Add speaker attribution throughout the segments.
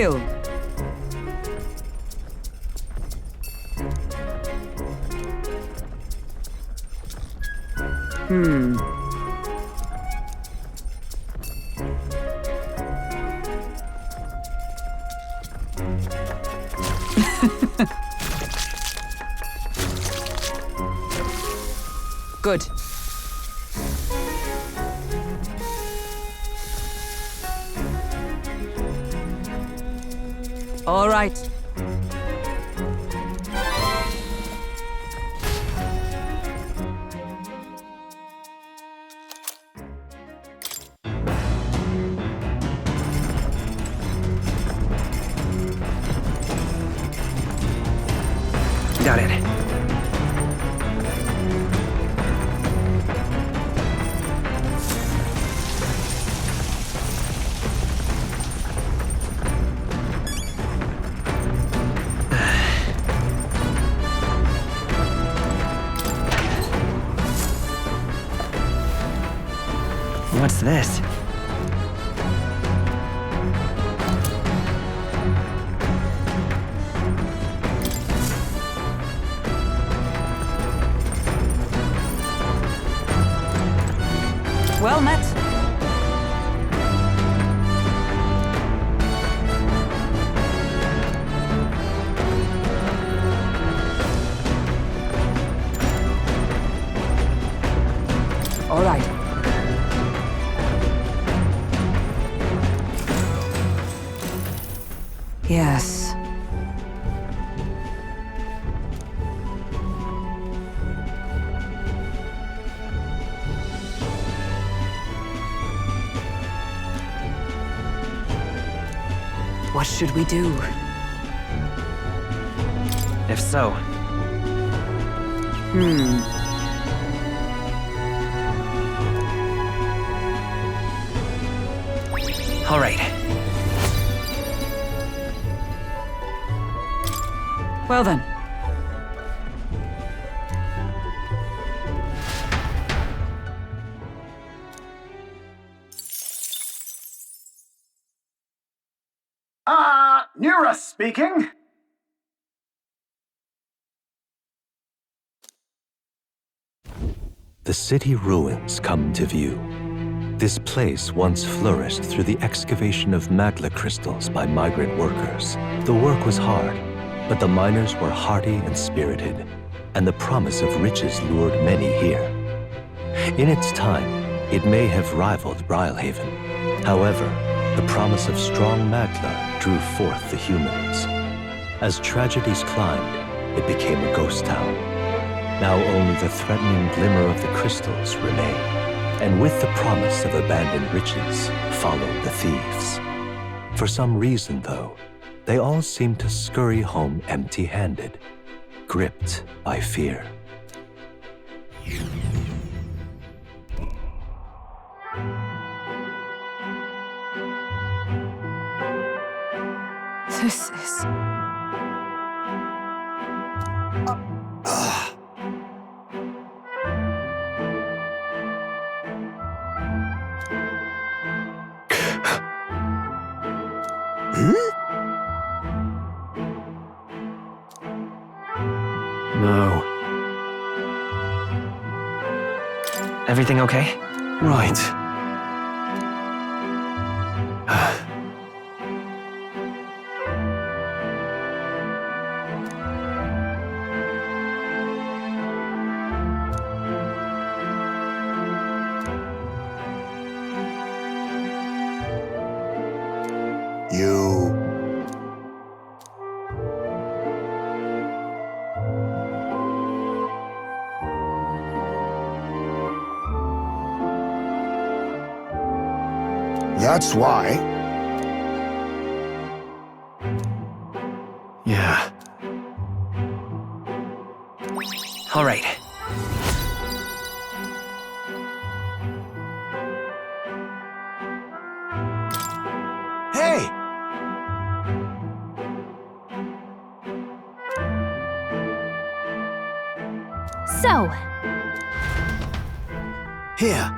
Speaker 1: Hail! Good. All right.
Speaker 2: Got it. What's this?
Speaker 1: Well met. All right. Yes. What should we do?
Speaker 2: If so, all right.
Speaker 1: Well then.
Speaker 3: Nura speaking.
Speaker 4: The city ruins come to view. This place once flourished through the excavation of magma crystals by migrant workers. The work was hard, but the miners were hardy and spirited, and the promise of riches lured many here. In its time, it may have rivaled Brylehaven. However, the promise of strong magma drew forth the humans. As tragedies climbed, it became a ghost town. Now only the threatening glimmer of the crystals remain, and with the promise of abandoned riches followed the thieves. For some reason, though, they all seem to scurry home empty-handed, gripped by fear.
Speaker 1: This is...
Speaker 4: No.
Speaker 2: Everything okay?
Speaker 4: Right.
Speaker 3: That's why.
Speaker 4: Yeah.
Speaker 2: All right.
Speaker 3: Hey!
Speaker 5: So,
Speaker 3: Here.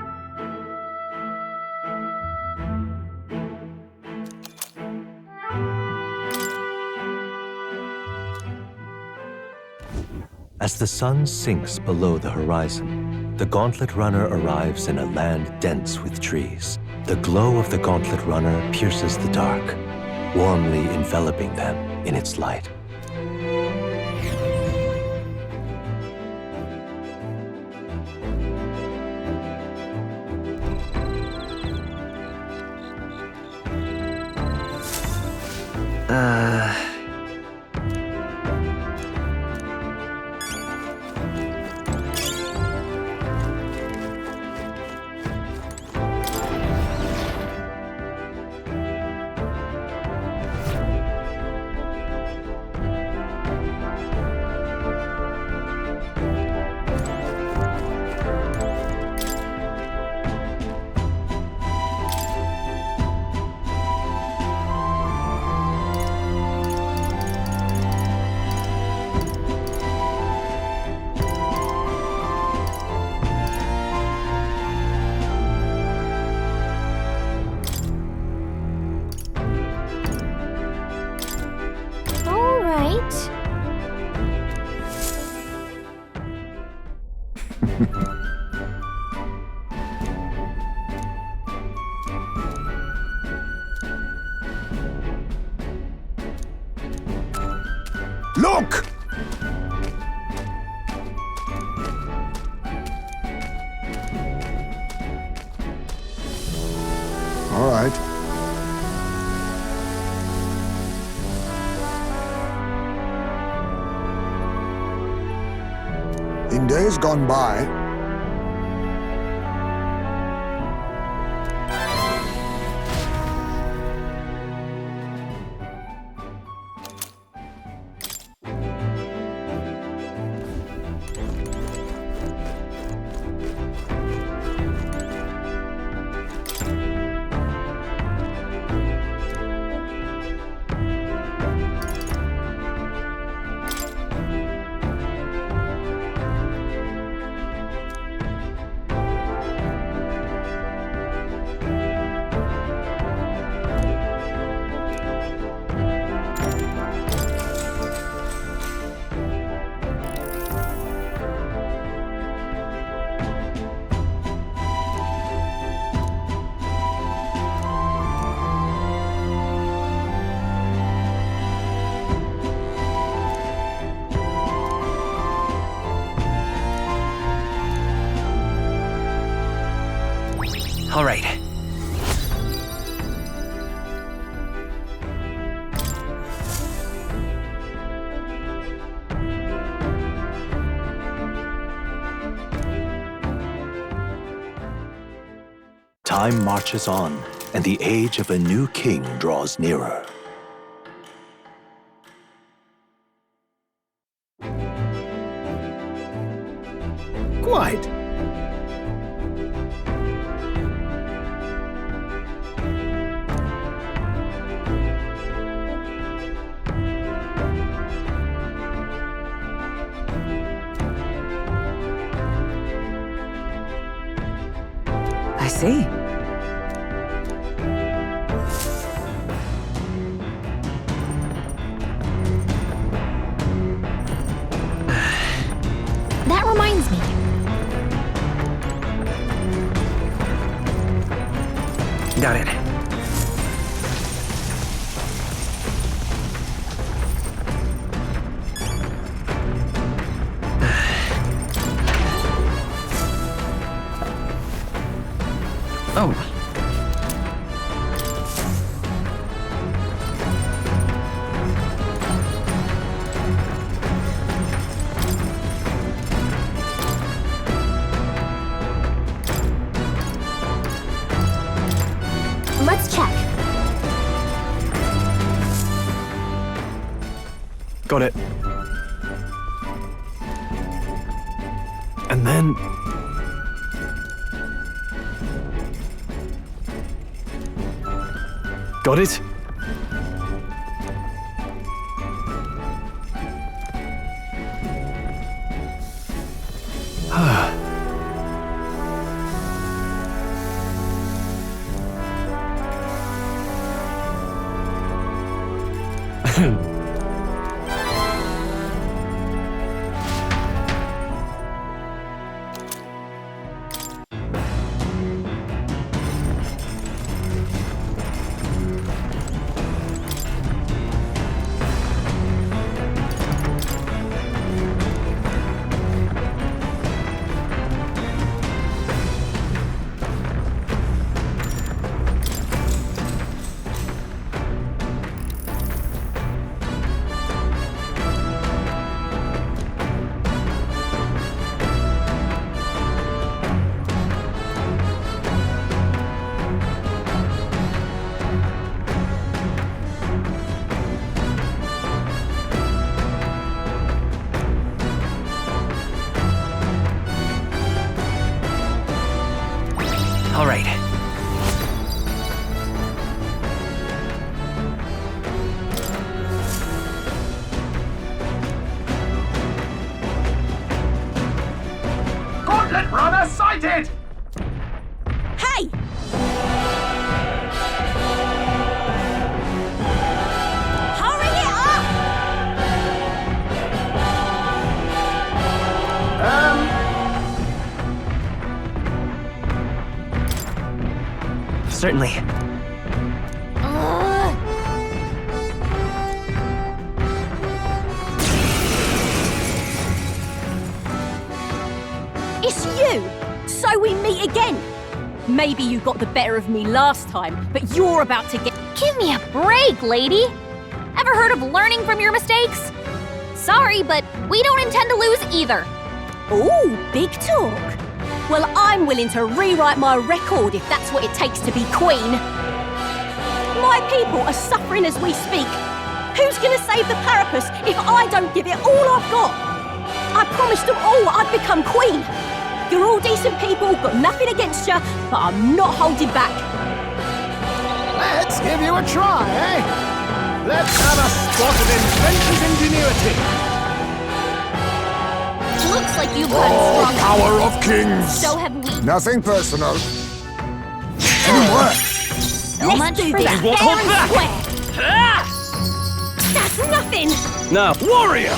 Speaker 4: As the sun sinks below the horizon, the Gauntlet Runner arrives in a land dense with trees. The glow of the Gauntlet Runner pierces the dark, warmly enveloping them in its light.
Speaker 5: All right.
Speaker 3: Look! All right. In days gone by,
Speaker 2: All right.
Speaker 4: Time marches on, and the age of a new king draws nearer.
Speaker 3: quite.
Speaker 1: I see.
Speaker 5: That reminds me.
Speaker 2: Got it. Oh.
Speaker 5: Let's check.
Speaker 4: Got it. And then... Got it?
Speaker 2: All right.
Speaker 6: Gauntlet runner sighted!
Speaker 7: Hey! Hurry it up!
Speaker 2: Certainly.
Speaker 7: It's you! So we meet again! Maybe you got the better of me last time, but you're about to get...
Speaker 5: Give me a break, lady. Ever heard of learning from your mistakes? Sorry, but we don't intend to lose either.
Speaker 7: Ooh, big talk. Well, I'm willing to rewrite my record if that's what it takes to be queen. My people are suffering as we speak. Who's gonna save the Parapus if I don't give it all I've got? I promised them all I'd become queen. You're all decent people, got nothing against you, but I'm not holding back.
Speaker 3: Let's give you a try, eh? Let's have a spot of inventor's ingenuity.
Speaker 5: Looks like you've got strong.
Speaker 3: Power of kings.
Speaker 5: So have we.
Speaker 3: Nothing personal. Teamwork.
Speaker 5: So
Speaker 7: Let's
Speaker 5: much
Speaker 7: do
Speaker 5: for
Speaker 7: this
Speaker 5: that.
Speaker 2: won't
Speaker 7: fair
Speaker 2: hold
Speaker 7: and
Speaker 2: back.
Speaker 7: square. That's nothing.
Speaker 2: Now, warrior!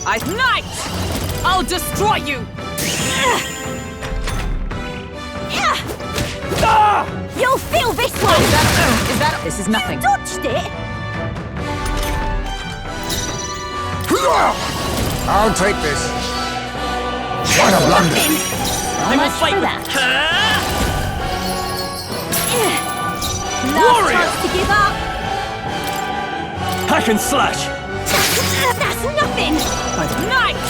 Speaker 1: Ignite! I'll destroy you!
Speaker 7: You'll feel this one.
Speaker 1: This is nothing.
Speaker 7: Dodged it.
Speaker 3: I'll take this. What a blunder.
Speaker 1: I will fight
Speaker 5: for
Speaker 1: with...
Speaker 5: that.
Speaker 7: Last
Speaker 2: Warrior.
Speaker 7: chance to give up.
Speaker 2: Hack and slash!
Speaker 7: That's nothing.
Speaker 1: Ignite!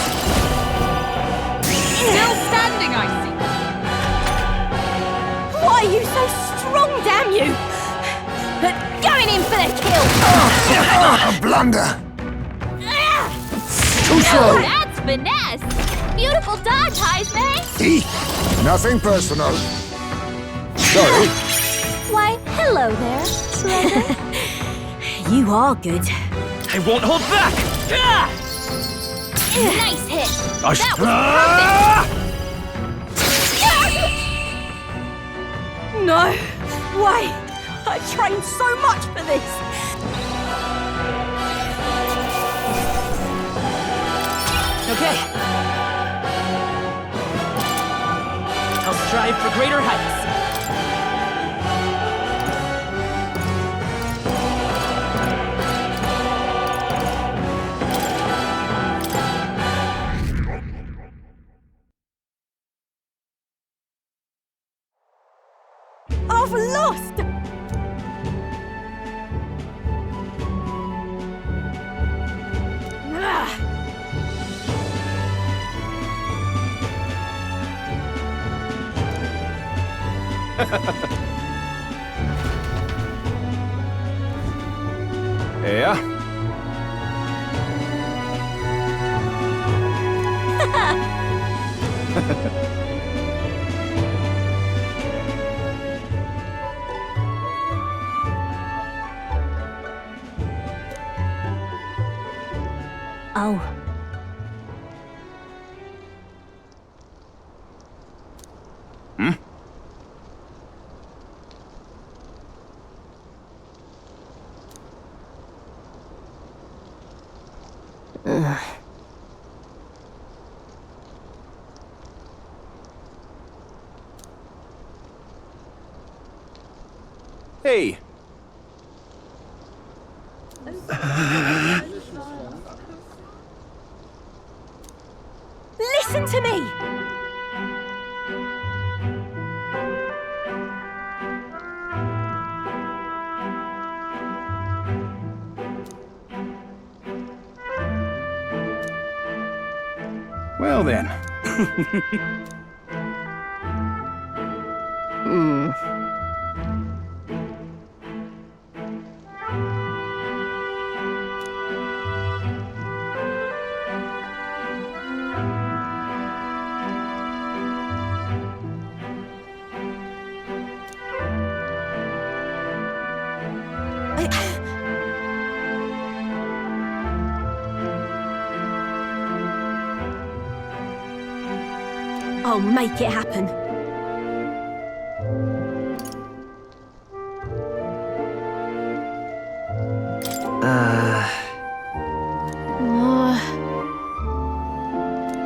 Speaker 1: Still standing, I see.
Speaker 7: Why are you so strong, damn you? Going in for the kill.
Speaker 3: A blunder. Too
Speaker 5: Oh,
Speaker 3: slow.
Speaker 5: that's finesse. Beautiful dodge, Heisman.
Speaker 3: Nothing personal. Sorry.
Speaker 5: Why, hello there, Shredder.
Speaker 7: You are good.
Speaker 2: I won't hold back!
Speaker 5: Nice hit.
Speaker 2: Ash-
Speaker 5: That was
Speaker 7: No way. I trained so much for this.
Speaker 1: Okay. I'll strive for greater heights.
Speaker 7: I've lost. Ah.
Speaker 3: Yeah.
Speaker 7: Oh.
Speaker 3: Hey.
Speaker 7: Listen to me.
Speaker 3: Well then.
Speaker 7: I'll make it happen.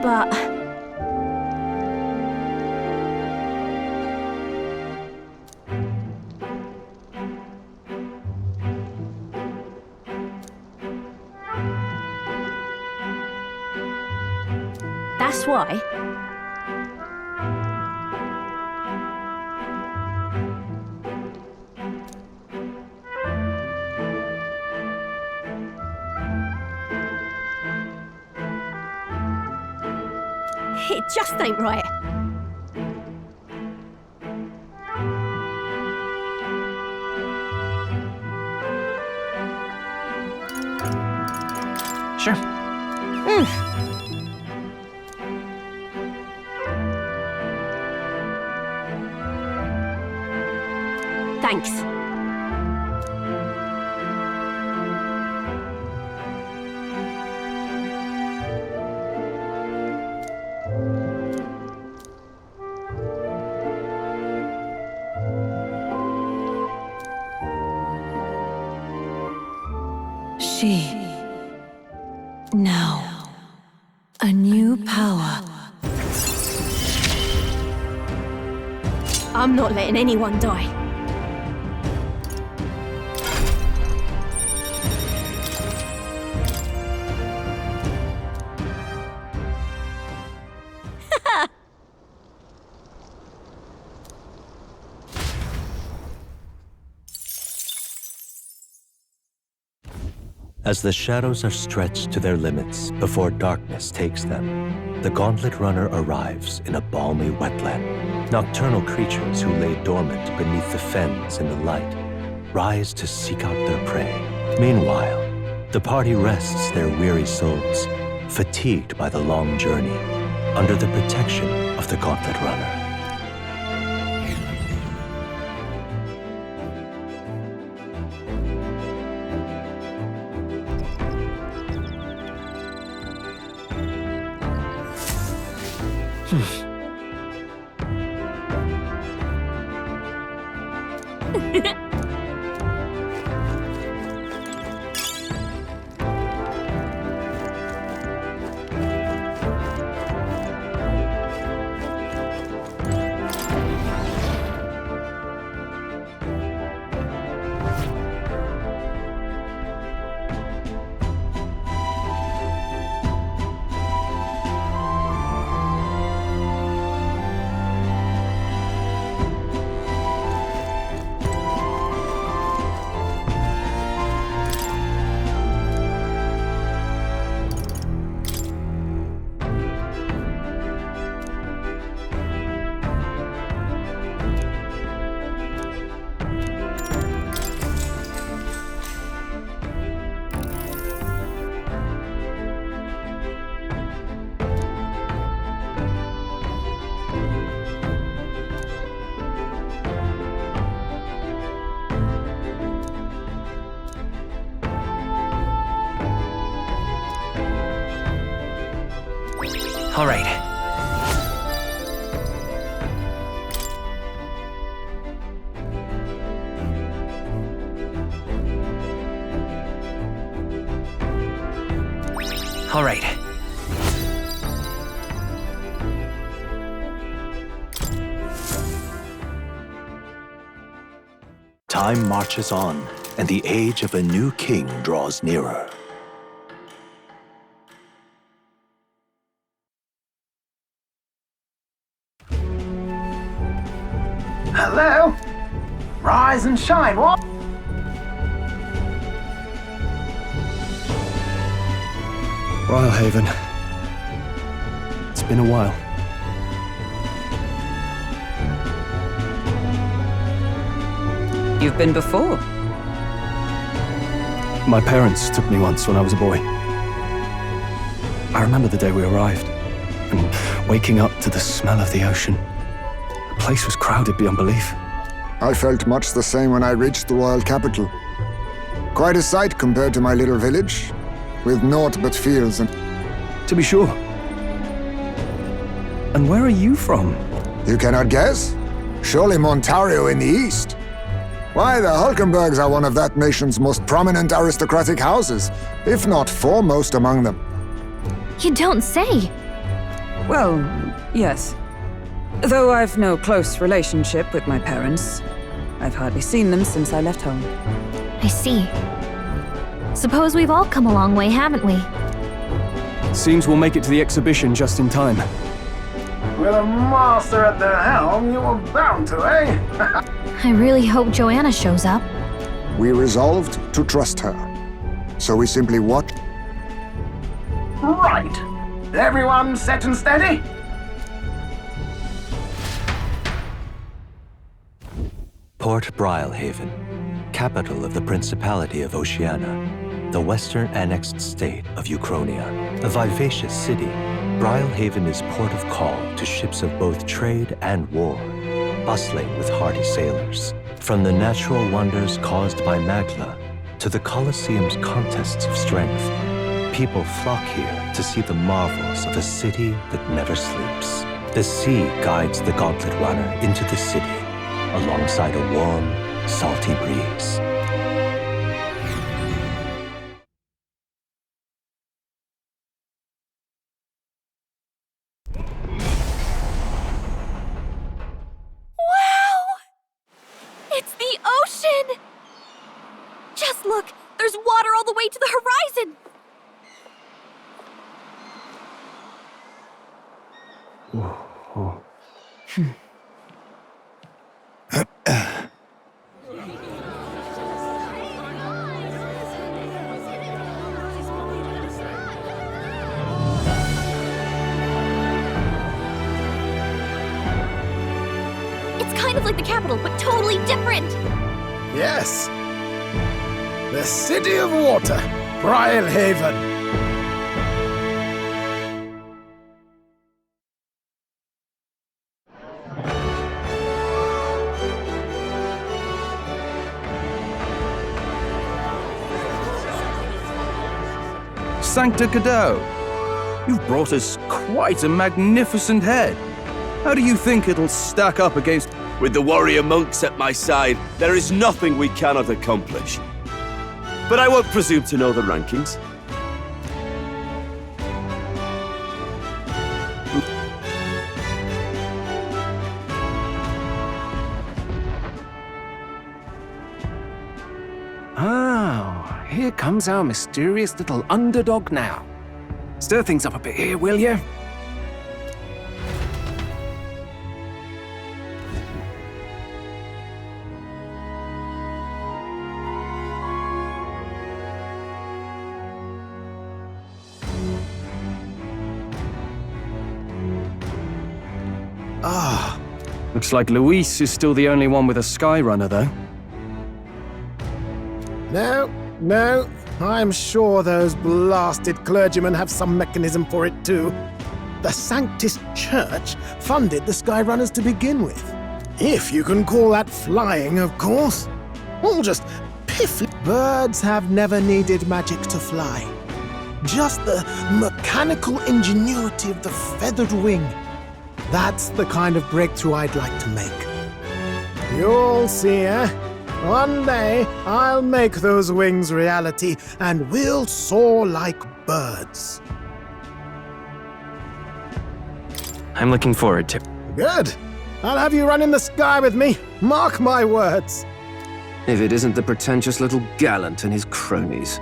Speaker 7: But... That's why. It just ain't right.
Speaker 2: Sure.
Speaker 7: Thanks.
Speaker 6: She. Now. A new power.
Speaker 7: I'm not letting anyone die.
Speaker 4: As the shadows are stretched to their limits before darkness takes them, the Gauntlet Runner arrives in a balmy wetland. Nocturnal creatures who lay dormant beneath the fens in the light rise to seek out their prey. Meanwhile, the party rests their weary souls, fatigued by the long journey, under the protection of the Gauntlet Runner.
Speaker 2: All right. All right.
Speaker 4: Time marches on, and the age of a new king draws nearer.
Speaker 3: Hello? Rise and shine, what?
Speaker 8: Haven. It's been a while.
Speaker 6: You've been before.
Speaker 8: My parents took me once when I was a boy. I remember the day we arrived, and waking up to the smell of the ocean. The place was crowded beyond belief.
Speaker 9: I felt much the same when I reached the royal capital. Quite a sight compared to my little village, with naught but fields and...
Speaker 8: To be sure. And where are you from?
Speaker 9: You cannot guess? Surely Montario in the east. Why, the Hulkenbergs are one of that nation's most prominent aristocratic houses, if not foremost among them.
Speaker 5: You don't say.
Speaker 6: Well, yes. Though I've no close relationship with my parents, I've hardly seen them since I left home.
Speaker 5: I see. Suppose we've all come a long way, haven't we?
Speaker 8: Seems we'll make it to the exhibition just in time.
Speaker 3: With a master at the helm, you were bound to, eh?
Speaker 5: I really hope Joanna shows up.
Speaker 9: We resolved to trust her. So we simply watched.
Speaker 3: Right. Everyone set and steady?
Speaker 4: Port Brilehaven, capital of the Principality of Oceania, the western annexed state of Uchronia. A vivacious city, Brilehaven is port of call to ships of both trade and war, bustling with hardy sailors. From the natural wonders caused by Magla to the Colosseum's contests of strength, people flock here to see the marvels of a city that never sleeps. The sea guides the gauntlet runner into the city, alongside a warm, salty breeze.
Speaker 7: Wow! It's the ocean! Just look! There's water all the way to the horizon!
Speaker 5: It's kind of like the capital, but totally different.
Speaker 3: Yes. The City of Water, Brilehaven.
Speaker 8: Sancta Cadeau, you've brought us quite a magnificent head. How do you think it'll stack up against...
Speaker 10: With the warrior monks at my side, there is nothing we cannot accomplish. But I won't presume to know the rankings.
Speaker 11: Oh, here comes our mysterious little underdog now. Stir things up a bit here, will you?
Speaker 8: Looks like Luis is still the only one with a Skyrunner, though.
Speaker 3: No, I'm sure those blasted clergymen have some mechanism for it too. The Sanctus Church funded the Skyrunners to begin with. If you can call that flying, of course. All just piff. Birds have never needed magic to fly. Just the mechanical ingenuity of the feathered wing. That's the kind of breakthrough I'd like to make. You'll see, eh? One day, I'll make those wings reality, and we'll soar like birds.
Speaker 11: I'm looking forward to...
Speaker 3: Good. I'll have you run in the sky with me. Mark my words.
Speaker 11: If it isn't the pretentious little gallant and his cronies.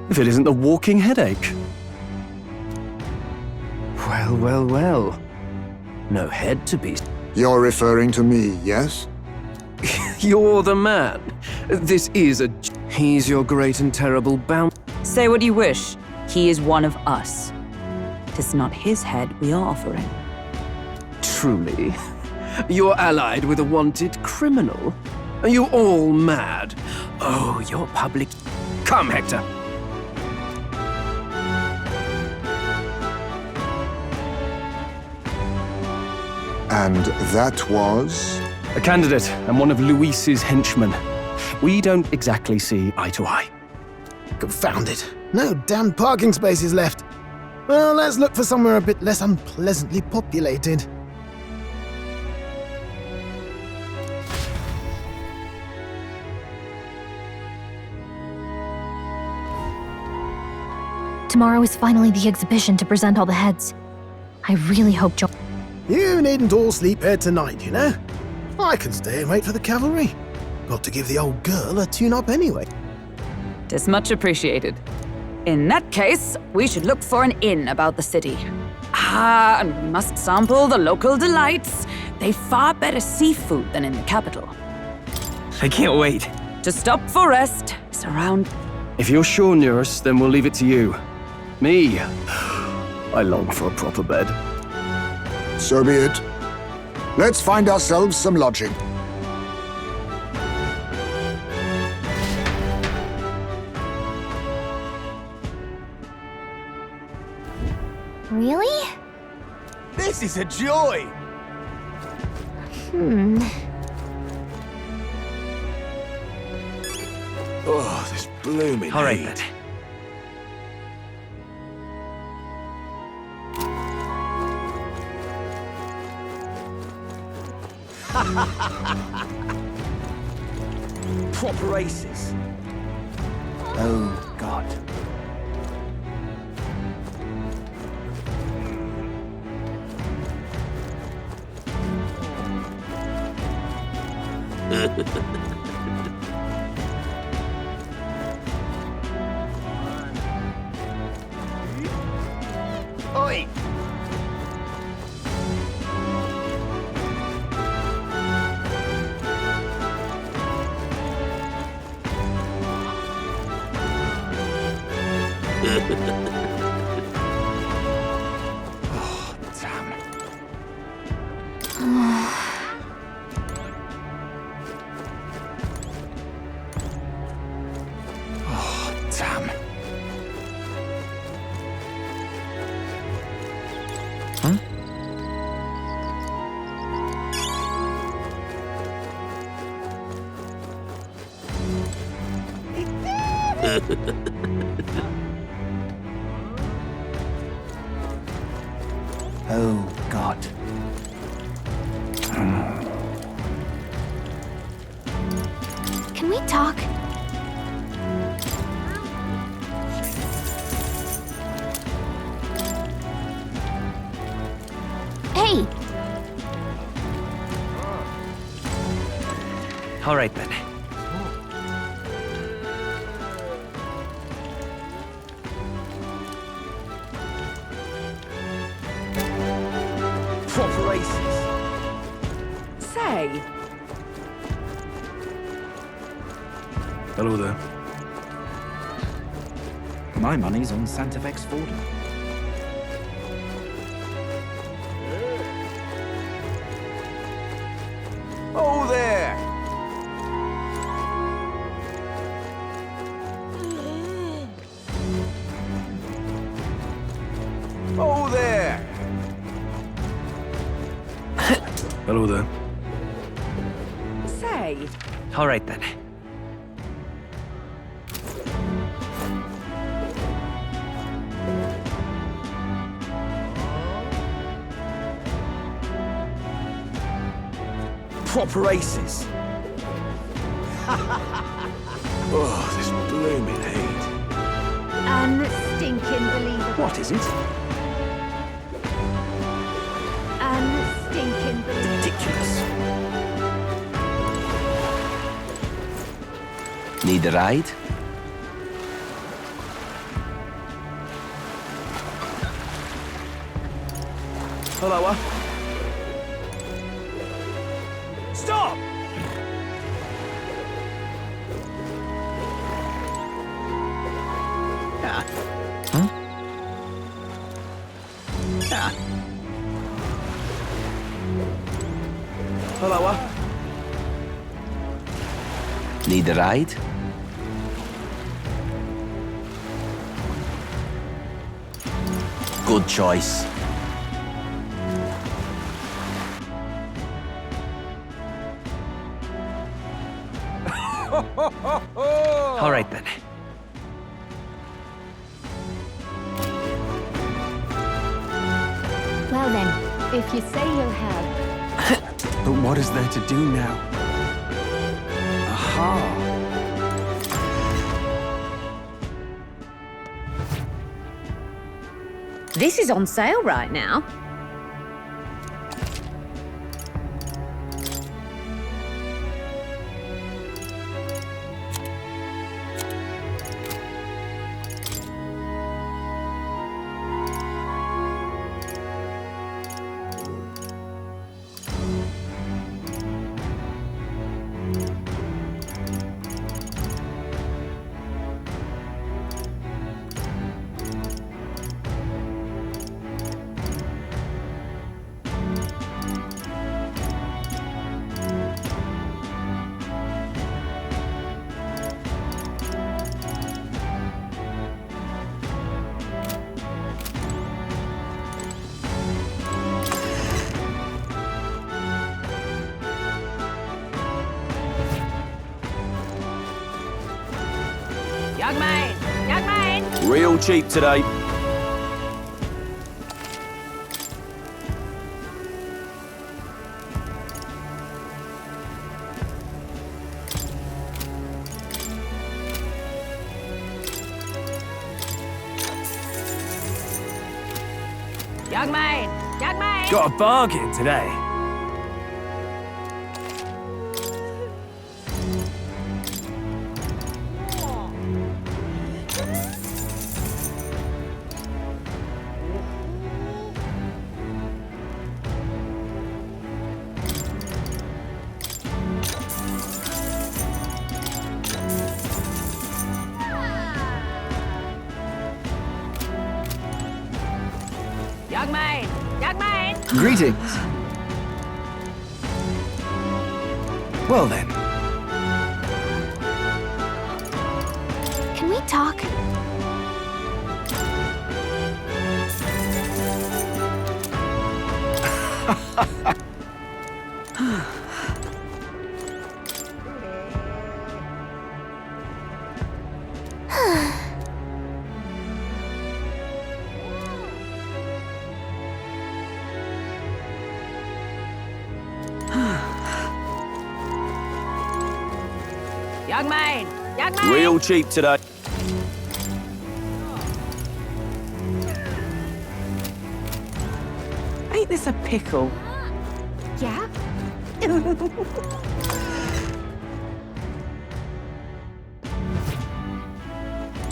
Speaker 8: If it isn't the walking headache.
Speaker 11: Well. No head to be...
Speaker 9: You're referring to me, yes?
Speaker 11: You're the man. This is a... He's your great and terrible bound...
Speaker 6: Say what you wish. He is one of us. 'Tis not his head we are offering.
Speaker 11: Truly. You're allied with a wanted criminal. Are you all mad? Oh, you're public... Come, Hector.
Speaker 9: And that was?
Speaker 8: A candidate and one of Luis's henchmen. We don't exactly see eye to eye.
Speaker 3: Confound it. No damn parking spaces left. Well, let's look for somewhere a bit less unpleasantly populated.
Speaker 5: Tomorrow is finally the exhibition to present all the heads. I really hope John.
Speaker 3: You needn't all sleep here tonight, you know? I can stay and wait for the cavalry. Got to give the old girl a tune-up anyway.
Speaker 6: Tis much appreciated. In that case, we should look for an inn about the city. Ah, and we must sample the local delights. They've far better seafood than in the capital.
Speaker 2: I can't wait.
Speaker 6: To stop for rest, surround.
Speaker 11: If you're sure, Nurse, then we'll leave it to you. Me, I long for a proper bed.
Speaker 9: So be it. Let's find ourselves some lodging.
Speaker 5: Really?
Speaker 1: This is a joy!
Speaker 10: Oh, this blooming
Speaker 2: All right
Speaker 10: heat.
Speaker 2: then.
Speaker 1: Proper aces.
Speaker 2: Oh, God.
Speaker 1: Oi!
Speaker 2: Oh, damn. Oh, damn. Huh? Oh, God.
Speaker 5: Can we talk? Hey!
Speaker 2: All right then.
Speaker 1: Proper aces.
Speaker 6: Say,
Speaker 8: Hello there.
Speaker 2: My money's on Santa Fe's Ford.
Speaker 1: Oh there! Oh there!
Speaker 8: Hello there.
Speaker 6: say.
Speaker 2: All right then.
Speaker 1: Proper aces.
Speaker 10: Oh, this blooming heat.
Speaker 7: Unstinking believable.
Speaker 2: What is it?
Speaker 7: Unstinking believable.
Speaker 2: Ridiculous. Need a ride?
Speaker 1: Hello. Stop!
Speaker 2: Yeah. Huh? Yeah.
Speaker 1: Hello.
Speaker 2: Need a ride? Good choice. All right then.
Speaker 5: Well then, if you say you'll help.
Speaker 11: But what is there to do now? Aha!
Speaker 6: This is on sale right now.
Speaker 1: Young man!
Speaker 10: Real cheap today.
Speaker 1: Young man!
Speaker 11: Got a bargain today.
Speaker 1: Young man!
Speaker 2: Greetings.
Speaker 11: Well then,
Speaker 5: Can we talk?
Speaker 1: Young man!
Speaker 10: Real cheap today.
Speaker 1: Ain't this a pickle?
Speaker 7: Yeah?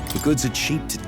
Speaker 2: The goods are cheap to...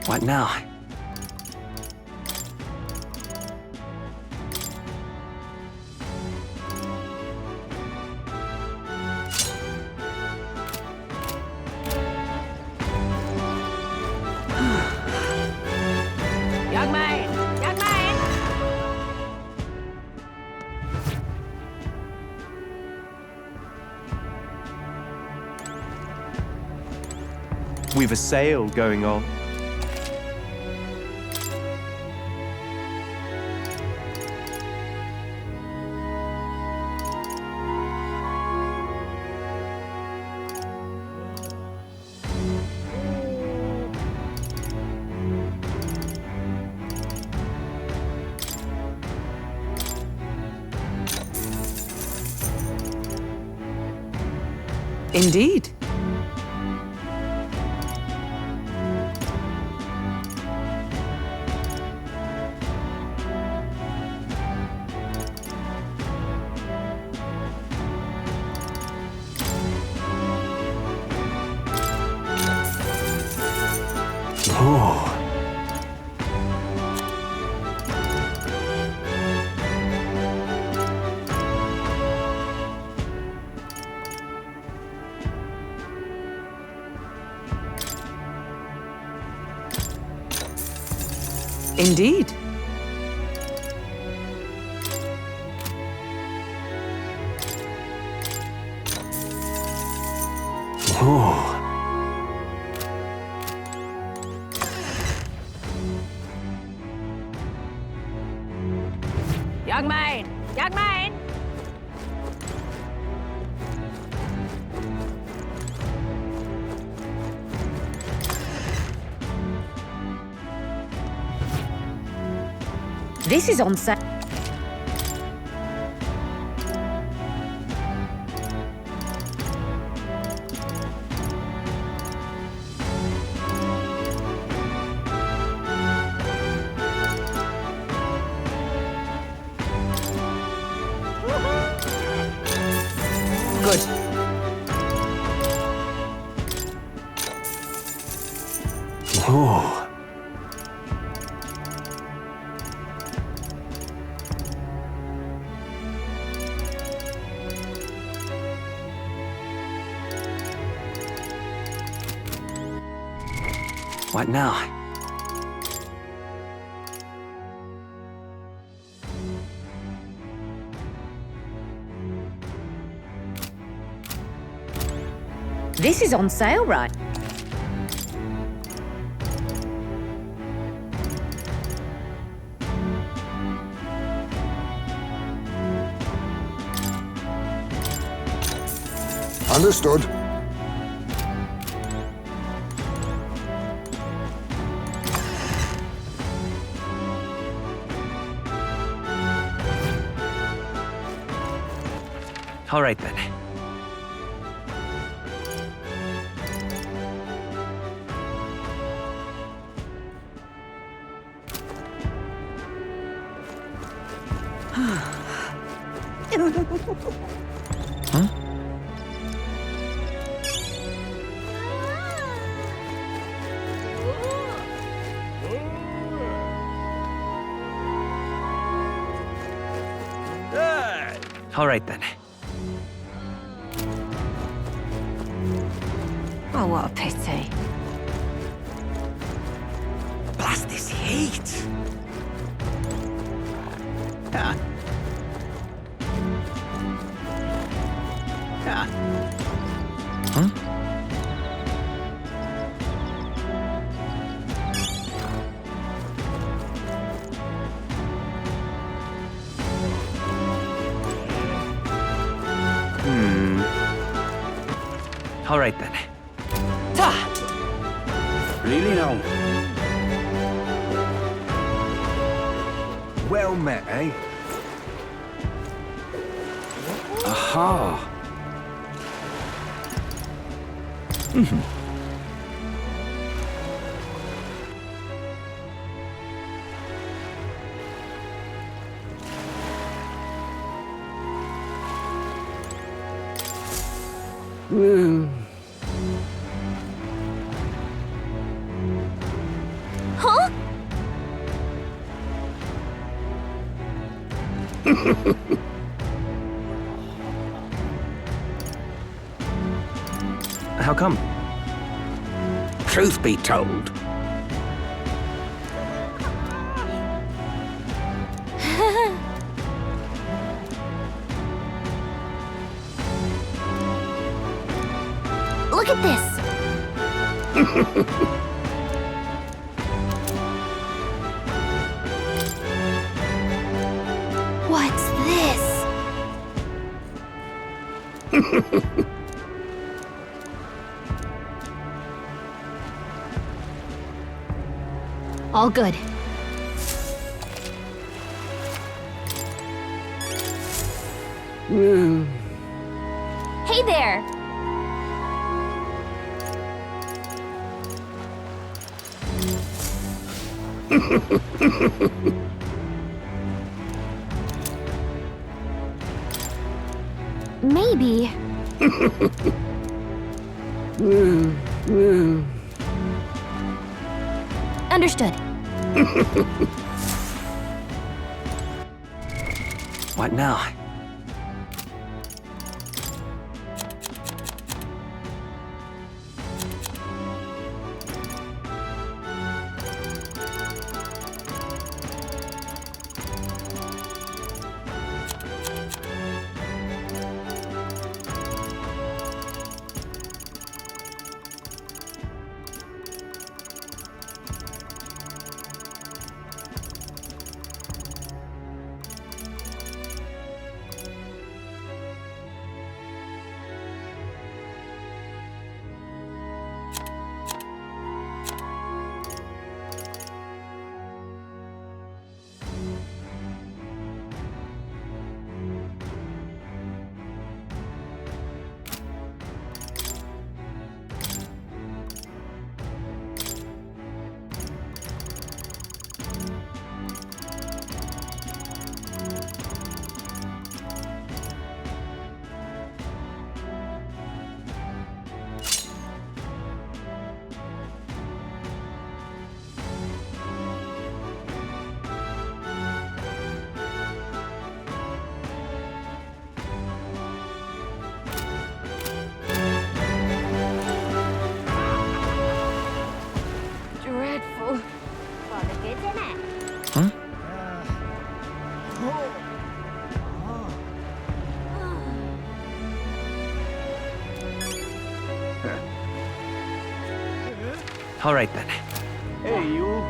Speaker 11: what now?
Speaker 1: Young man!
Speaker 12: We've a sale going on.
Speaker 6: Indeed.
Speaker 8: Oh.
Speaker 6: Indeed.
Speaker 8: Oh.
Speaker 7: Young man! Young man!
Speaker 5: This is on sale.
Speaker 6: Good.
Speaker 8: Oh. What now?
Speaker 5: This is on sale, right?
Speaker 9: Understood.
Speaker 12: All right then. Huh? All right then.
Speaker 7: Oh, what a pity.
Speaker 2: Blast this heat!
Speaker 12: Huh? All right then.
Speaker 2: Really now? Well met, eh? Aha!
Speaker 5: Huh?
Speaker 12: How come?
Speaker 2: Truth be told,
Speaker 5: Look at this. What's this? All good. Hey there. Maybe. Understood.
Speaker 12: What now?
Speaker 5: Dreadful. For the good, innit?
Speaker 12: Huh? All right then.
Speaker 2: Hey, you.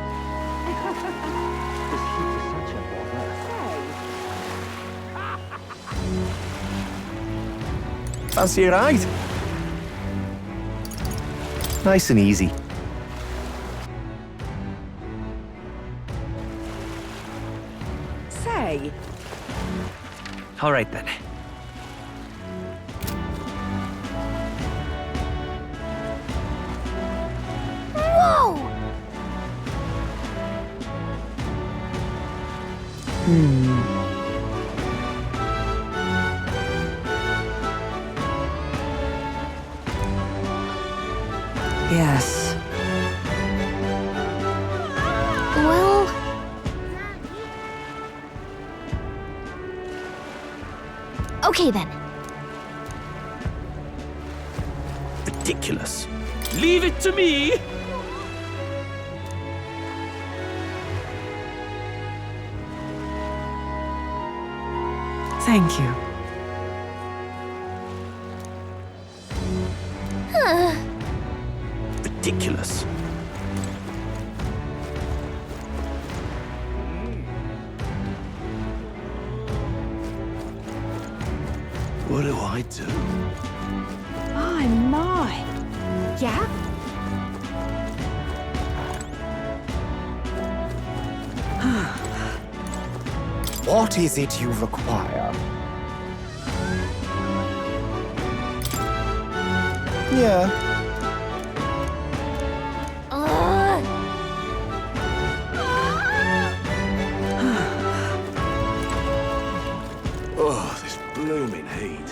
Speaker 8: Fancy a ride? Nice and easy.
Speaker 6: Say,
Speaker 12: All right then.
Speaker 5: Whoa!
Speaker 6: yes.
Speaker 5: Well... Okay then.
Speaker 10: Ridiculous. Leave it to me!
Speaker 6: Thank you.
Speaker 10: Ridiculous. What do I do?
Speaker 7: My, my. Yeah?
Speaker 3: What is it you require? Yeah.
Speaker 10: Oh, this blooming heat.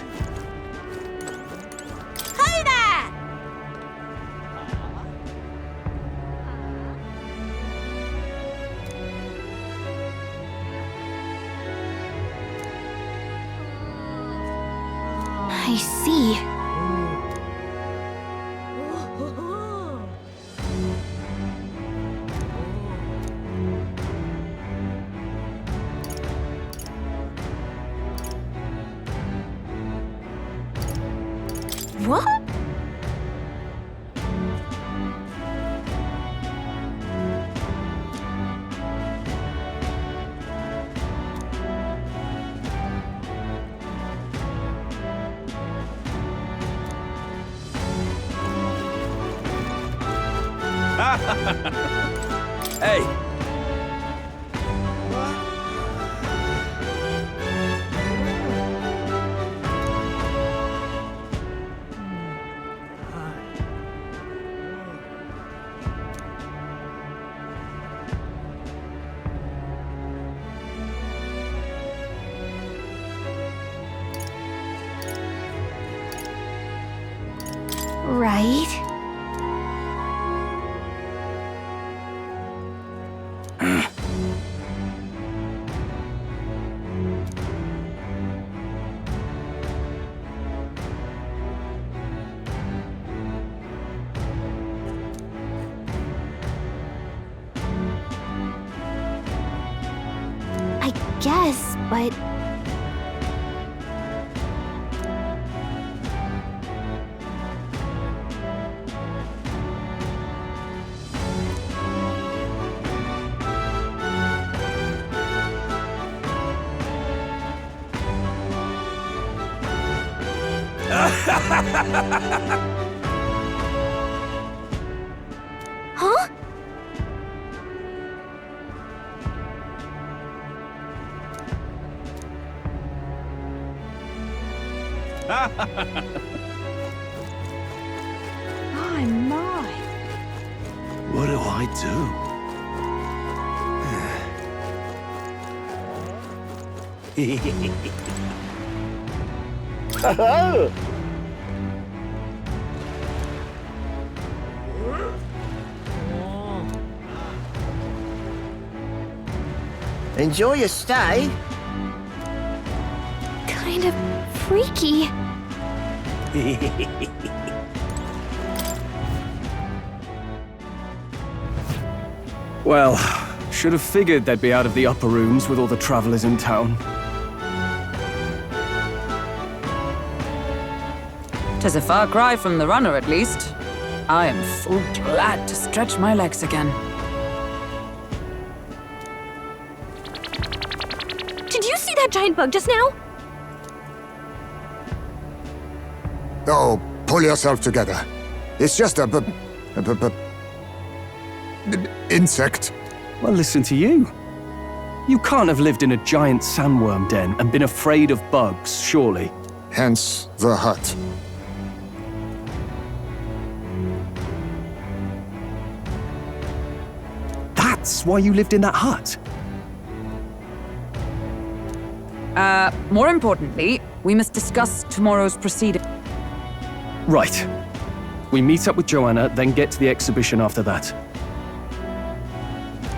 Speaker 7: Hey there!
Speaker 5: I see. What?
Speaker 10: Hey!
Speaker 5: Right. guess, but... Huh? My, my.
Speaker 10: What do I do?
Speaker 13: Enjoy your stay.
Speaker 5: Kind of freaky.
Speaker 11: Well, should have figured they'd be out of the upper rooms with all the travelers in town.
Speaker 6: 'Tis a far cry from the runner, at least. I am full glad to stretch my legs again.
Speaker 7: Did you see that giant bug just now?
Speaker 9: Oh, pull yourself together. It's just a insect.
Speaker 11: Well, listen to you. You can't have lived in a giant sandworm den and been afraid of bugs, surely.
Speaker 9: Hence the hut.
Speaker 11: That's why you lived in that hut?
Speaker 6: More importantly, we must discuss tomorrow's proceeding.
Speaker 11: Right. We meet up with Joanna, then get to the exhibition after that.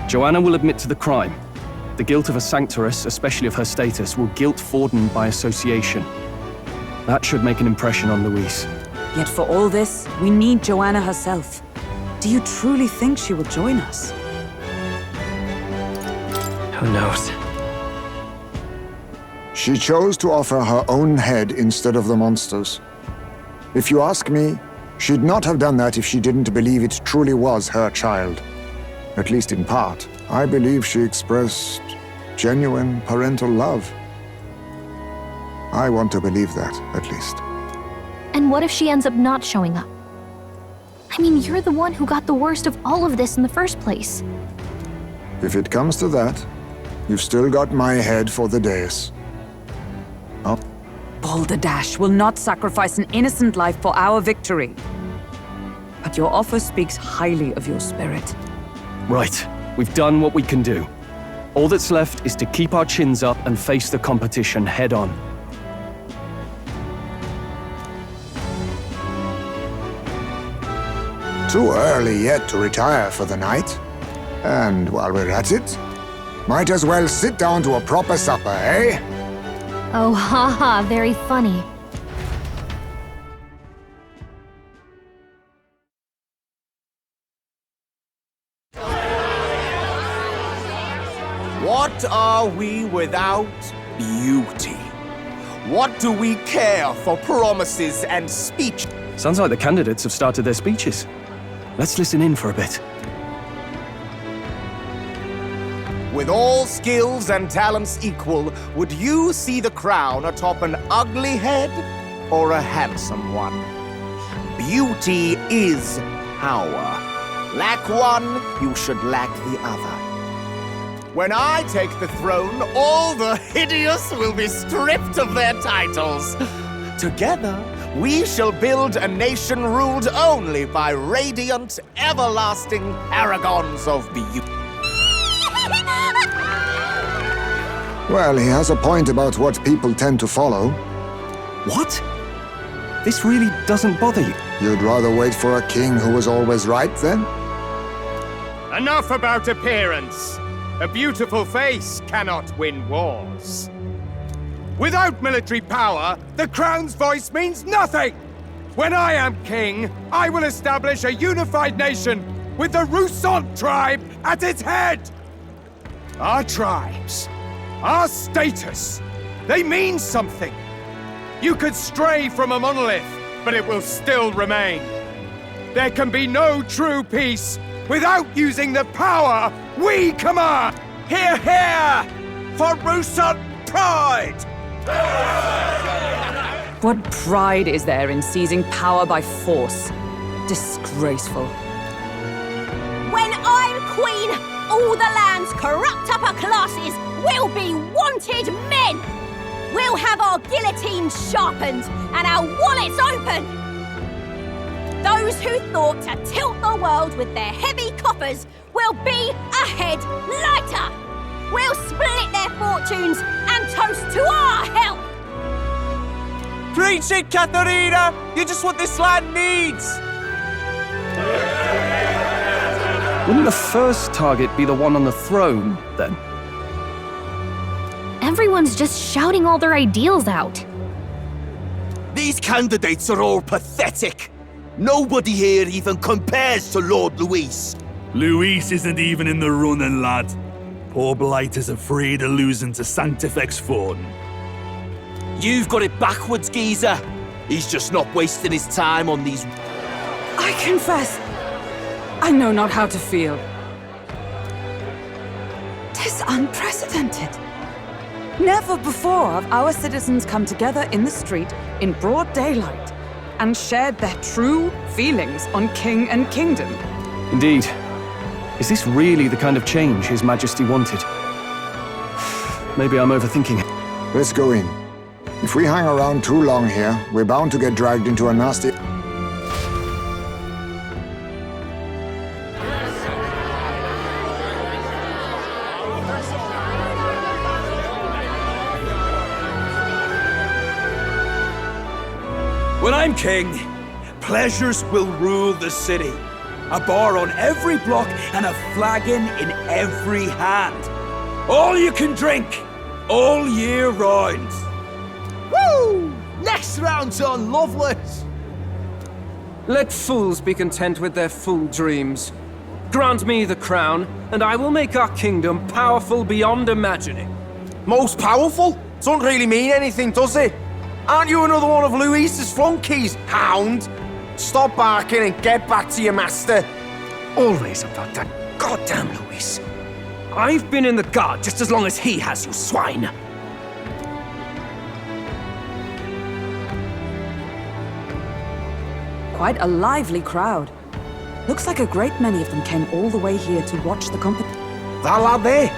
Speaker 11: Joanna will admit to the crime. The guilt of a sanctoress, especially of her status, will guilt Forden by association. That should make an impression on Louise.
Speaker 6: Yet for all this, we need Joanna herself. Do you truly think she will join us?
Speaker 12: Who knows?
Speaker 9: She chose to offer her own head instead of the monster's. If you ask me, she'd not have done that if she didn't believe it truly was her child. At least in part. I believe she expressed genuine parental love. I want to believe that, at least.
Speaker 5: And what if she ends up not showing up? I mean, you're the one who got the worst of all of this in the first place.
Speaker 9: If it comes to that, you've still got my head for the dais. Oh.
Speaker 6: Balderdash will not sacrifice an innocent life for our victory. But your offer speaks highly of your spirit.
Speaker 11: Right. We've done what we can do. All that's left is to keep our chins up and face the competition head on.
Speaker 9: Too early yet to retire for the night. And while we're at it, might as well sit down to a proper supper, eh?
Speaker 5: Oh, haha, very funny.
Speaker 14: What are we without beauty? What do we care for promises and speech?
Speaker 11: Sounds like the candidates have started their speeches. Let's listen in for a bit.
Speaker 14: With all skills and talents equal, would you see the crown atop an ugly head or a handsome one? Beauty is power. Lack one, you should lack the other. When I take the throne, all the hideous will be stripped of their titles. Together, we shall build a nation ruled only by radiant, everlasting paragons of beauty.
Speaker 9: Well, he has a point about what people tend to follow.
Speaker 11: What? This really doesn't bother you?
Speaker 9: You'd rather wait for a king who was always right, then?
Speaker 15: Enough about appearance. A beautiful face cannot win wars. Without military power, the crown's voice means nothing! When I am king, I will establish a unified nation with the Roussant tribe at its head! Our tribes Our status, they mean something. You could stray from a monolith, but it will still remain. There can be no true peace without using the power we command!
Speaker 10: Hear, hear! For Rusan pride!
Speaker 6: What pride is there in seizing power by force? Disgraceful.
Speaker 7: When I'm queen, all the land's corrupt upper classes will be wanted men! We'll have our guillotines sharpened and our wallets open! Those who thought to tilt the world with their heavy coffers will be a head lighter! We'll split their fortunes and toast to our health!
Speaker 14: Preach it, Katharina! You're just what this land needs!
Speaker 8: Wouldn't the first target be the one on the throne, then?
Speaker 5: Everyone's just shouting all their ideals out.
Speaker 10: These candidates are all pathetic. Nobody here even compares to Lord Luis.
Speaker 16: Luis isn't even in the running, lad. Poor Blight is afraid of losing to Sanctifex Fawn.
Speaker 10: You've got it backwards, geezer. He's just not wasting his time on these...
Speaker 6: I confess, I know not how to feel. 'Tis unprecedented. Never before have our citizens come together in the street in broad daylight and shared their true feelings on king and kingdom.
Speaker 8: Indeed. Is this really the kind of change His Majesty wanted? Maybe I'm overthinking it.
Speaker 9: Let's go in. If we hang around too long here, we're bound to get dragged into a nasty...
Speaker 10: When I'm king, pleasures will rule the city. A bar on every block and a flagon in every hand. All you can drink, all year round.
Speaker 14: Woo! Next round's on Loveless!
Speaker 11: Let fools be content with their fool dreams. Grant me the crown, and I will make our kingdom powerful beyond imagining.
Speaker 14: Most powerful? Doesn't really mean anything, does it? Aren't you another one of Luis's flunkies, hound? Stop barking and get back to your master.
Speaker 11: Always about that goddamn Luis. I've been in the guard just as long as he has, you swine.
Speaker 6: Quite a lively crowd. Looks like a great many of them came all the way here to watch the competition.
Speaker 14: That lad there,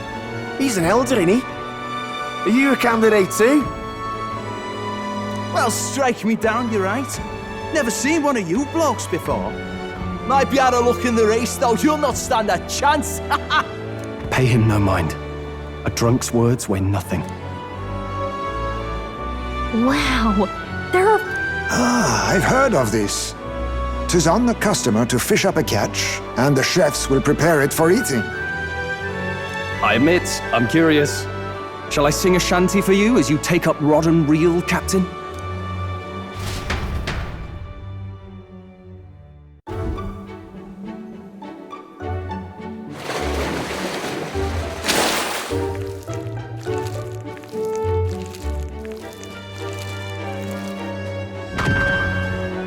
Speaker 14: he's an elder, isn't he? Are you a candidate too?
Speaker 10: Well, strike me down, you're right. Never seen one of you blokes before. Might be out of luck in the race, though. You'll not stand a chance.
Speaker 8: Pay him no mind. A drunk's words weigh nothing.
Speaker 5: Wow, there are...
Speaker 9: Ah, I've heard of this. 'Tis on the customer to fish up a catch, and the chefs will prepare it for eating.
Speaker 8: I admit, I'm curious. Shall I sing a shanty for you as you take up rod and reel, Captain?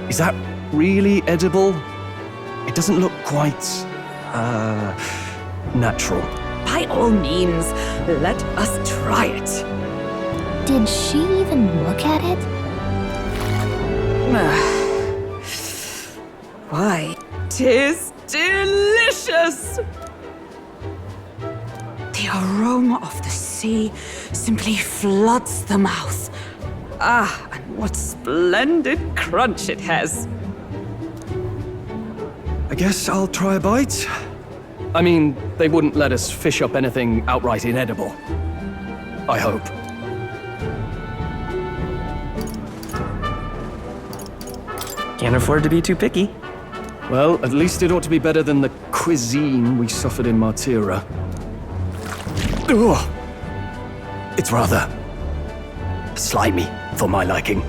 Speaker 8: Is that really edible? It doesn't look quite, natural.
Speaker 6: By all means, let us try it.
Speaker 5: Did she even look at it?
Speaker 6: Why, 'tis delicious! The aroma of the sea simply floods the mouth. Ah, and what splendid crunch it has.
Speaker 8: I guess I'll try a bite. I mean, they wouldn't let us fish up anything outright inedible. I hope.
Speaker 12: Can't afford to be too picky.
Speaker 8: Well, at least it ought to be better than the cuisine we suffered in Martira. Ugh. It's rather slimy for my liking.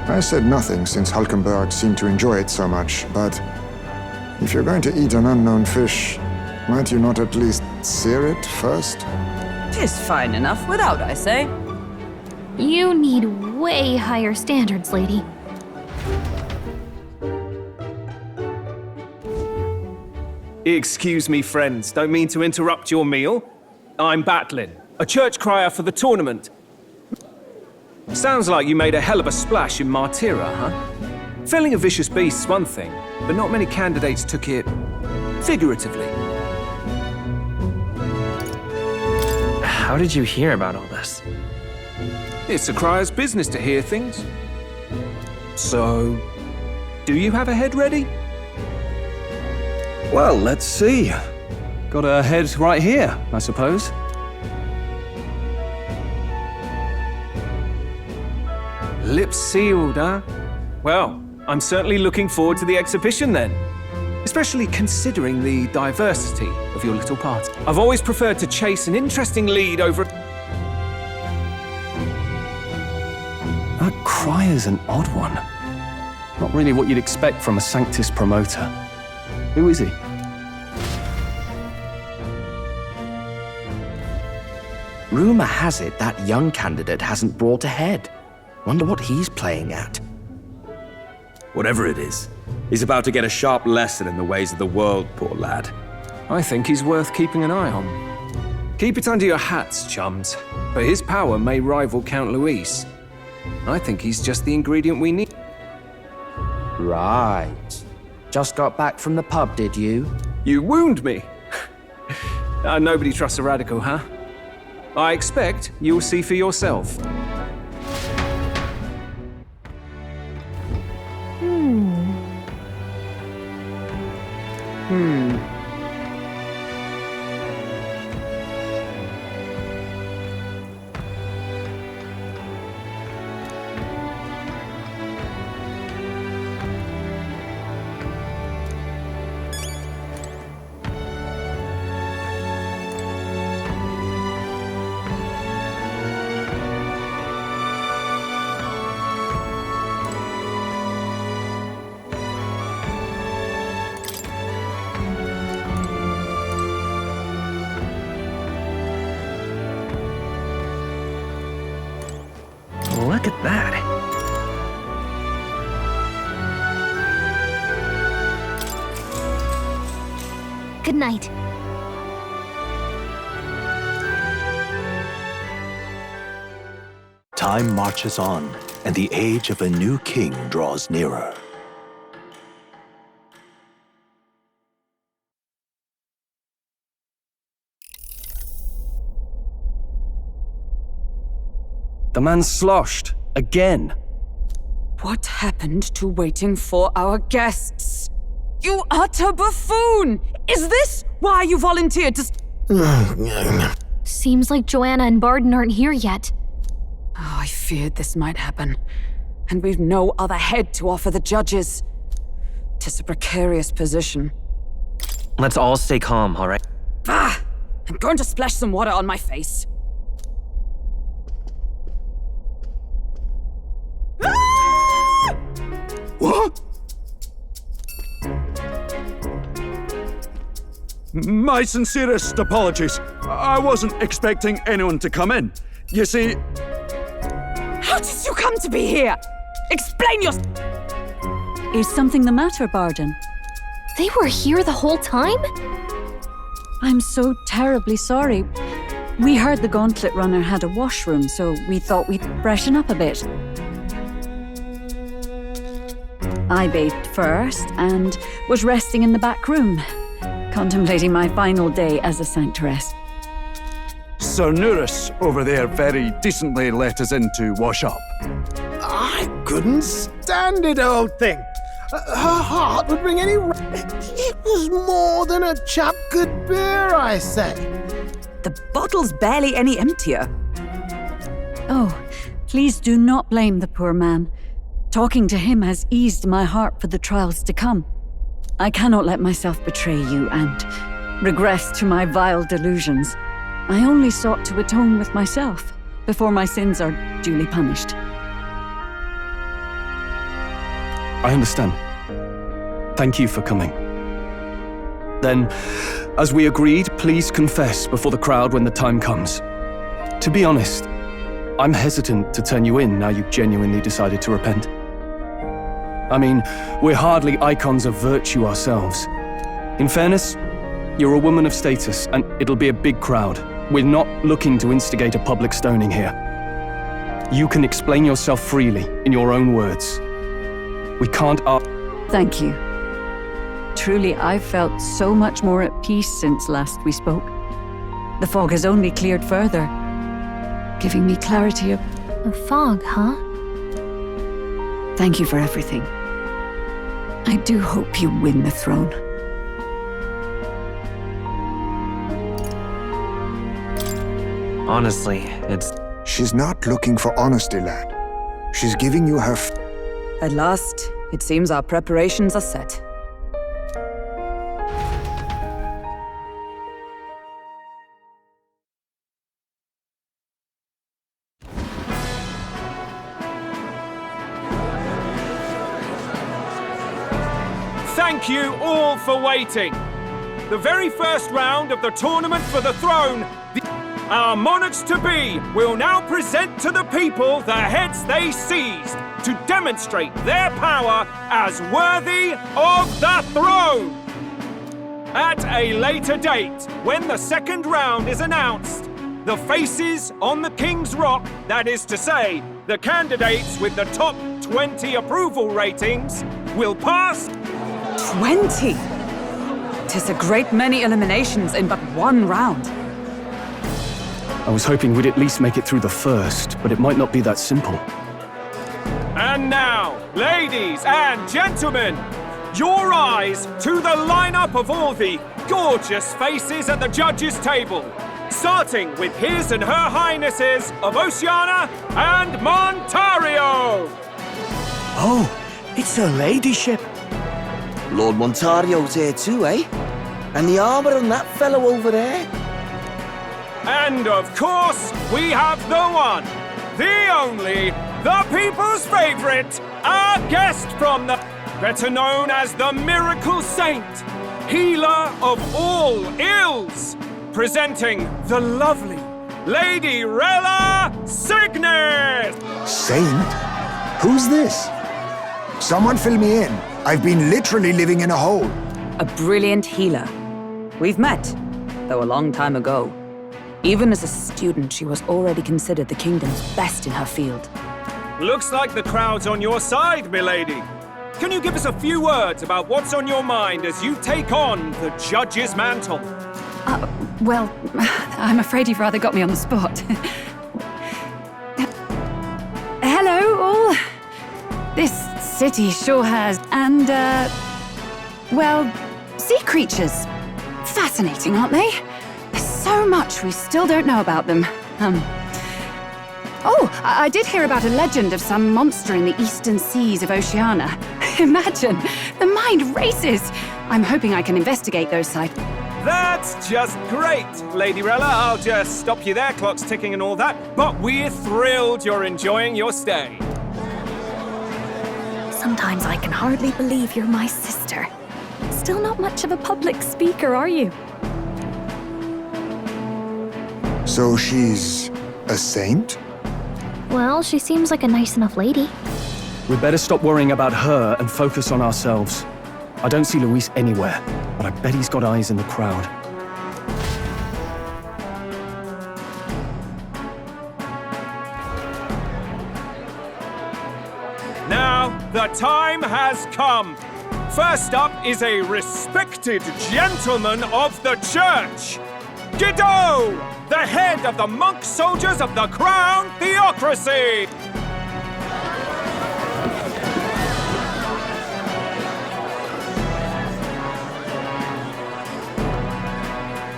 Speaker 9: I said nothing since Hulkenberg seemed to enjoy it so much, but if you're going to eat an unknown fish, might you not at least sear it first?
Speaker 6: 'Tis fine enough without, I say.
Speaker 5: You need way higher standards, lady.
Speaker 17: Excuse me, friends. Don't mean to interrupt your meal. I'm Batlin, a church crier for the tournament. Sounds like you made a hell of a splash in Martira, huh? Felling a vicious beast's one thing, but not many candidates took it figuratively.
Speaker 12: How did you hear about all this?
Speaker 17: It's a crier's business to hear things. So, do you have a head ready?
Speaker 8: Well, let's see. Got a head right here, I suppose.
Speaker 17: Lips sealed, huh? Well, I'm certainly looking forward to the exhibition then. Especially considering the diversity of your little party. I've always preferred to chase an interesting lead over...
Speaker 8: That crier's an odd one. Not really what you'd expect from a Sanctus promoter. Who is he?
Speaker 11: Rumor has it that young candidate hasn't brought a head. Wonder what he's playing at.
Speaker 10: Whatever it is, he's about to get a sharp lesson in the ways of the world, poor lad.
Speaker 17: I think he's worth keeping an eye on. Keep it under your hats, chums. But his power may rival Count Luis. I think he's just the ingredient we need.
Speaker 11: Right. Just got back from the pub, did you?
Speaker 17: You wound me! Nobody trusts a radical, huh? I expect you'll see for yourself.
Speaker 12: Look at that.
Speaker 5: Good night.
Speaker 4: Time marches on, and the age of a new king draws nearer.
Speaker 8: The man's sloshed. Again.
Speaker 6: What happened to waiting for our guests? You utter buffoon! Is this why you volunteered to...
Speaker 5: Seems like Joanna and Barden aren't here yet.
Speaker 6: Oh, I feared this might happen. And we've no other head to offer the judges. 'Tis a precarious position.
Speaker 12: Let's all stay calm, all right?
Speaker 6: Ah! I'm going to splash some water on my face.
Speaker 10: What?
Speaker 18: My sincerest apologies. I wasn't expecting anyone to come in. You see...
Speaker 6: How did you come to be here? Explain your...
Speaker 19: Is something the matter, Barden?
Speaker 5: They were here the whole time?
Speaker 19: I'm so terribly sorry. We heard the Gauntlet Runner had a washroom, so we thought we'd freshen up a bit. I bathed first and was resting in the back room, contemplating my final day as a sanctress.
Speaker 18: Sir Nuris over there very decently let us in to wash up.
Speaker 3: I couldn't stand it, old thing. Her heart would bring any... It was more than a chap could bear, I say.
Speaker 6: The bottle's barely any emptier.
Speaker 19: Oh, please do not blame the poor man. Talking to him has eased my heart for the trials to come. I cannot let myself betray you and regress to my vile delusions. I only sought to atone with myself before my sins are duly punished.
Speaker 8: I understand. Thank you for coming. Then, as we agreed, please confess before the crowd when the time comes. To be honest, I'm hesitant to turn you in now you've genuinely decided to repent. I mean, we're hardly icons of virtue ourselves. In fairness, you're a woman of status, and it'll be a big crowd. We're not looking to instigate a public stoning here. You can explain yourself freely, in your own words. We can't ask.
Speaker 19: Thank you. Truly, I've felt so much more at peace since last we spoke. The fog has only cleared further, giving me clarity of...
Speaker 5: A fog, huh?
Speaker 19: Thank you for everything. I do hope you win the throne.
Speaker 12: Honestly, it's...
Speaker 9: She's not looking for honesty, lad. She's giving you her...
Speaker 6: At last, it seems our preparations are set.
Speaker 17: Thank you all for waiting. The very first round of the tournament for the throne, our monarchs-to-be will now present to the people the heads they seized to demonstrate their power as worthy of the throne. At a later date, when the second round is announced, the faces on the King's Rock, that is to say, the candidates with the top 20 approval ratings, will pass...
Speaker 6: 20? 'Tis a great many eliminations in but one round.
Speaker 8: I was hoping we'd at least make it through the first, but it might not be that simple.
Speaker 17: And now, ladies and gentlemen, your eyes to the lineup of all the gorgeous faces at the judges' table, starting with His and Her Highnesses of Oceania and Montario.
Speaker 13: Oh, it's her ladyship. Lord Montario's here too, eh? And the armor on that fellow over there.
Speaker 17: And of course, we have the one, the only, the people's favorite, our guest from the... better known as the Miracle Saint, healer of all ills, presenting the lovely Lady Rella Cygnus!
Speaker 9: Saint? Who's this? Someone fill me in. I've been literally living in a hole.
Speaker 6: A brilliant healer. We've met, though a long time ago. Even as a student, she was already considered the kingdom's best in her field.
Speaker 17: Looks like the crowd's on your side, milady. Can you give us a few words about what's on your mind as you take on the judge's mantle?
Speaker 19: Well, I'm afraid you've rather got me on the spot. Hello, all. This city sure has... And, well, sea creatures. Fascinating, aren't they? There's so much we still don't know about them. Oh, I did hear about a legend of some monster in the eastern seas of Oceania. Imagine, the mind races. I'm hoping I can investigate those sites.
Speaker 17: That's just great, Lady Rella. I'll just stop you there, clock's ticking and all that. But we're thrilled you're enjoying your stay.
Speaker 5: Sometimes I can hardly believe you're my sister. Still not much of a public speaker, are you?
Speaker 9: So she's a saint?
Speaker 5: Well, she seems like a nice enough lady.
Speaker 8: We'd better stop worrying about her and focus on ourselves. I don't see Luis anywhere, but I bet he's got eyes in the crowd.
Speaker 17: Now, the time has come. First up is a respected gentleman of the church. Guido, the head of the monk soldiers of the Crown Theocracy.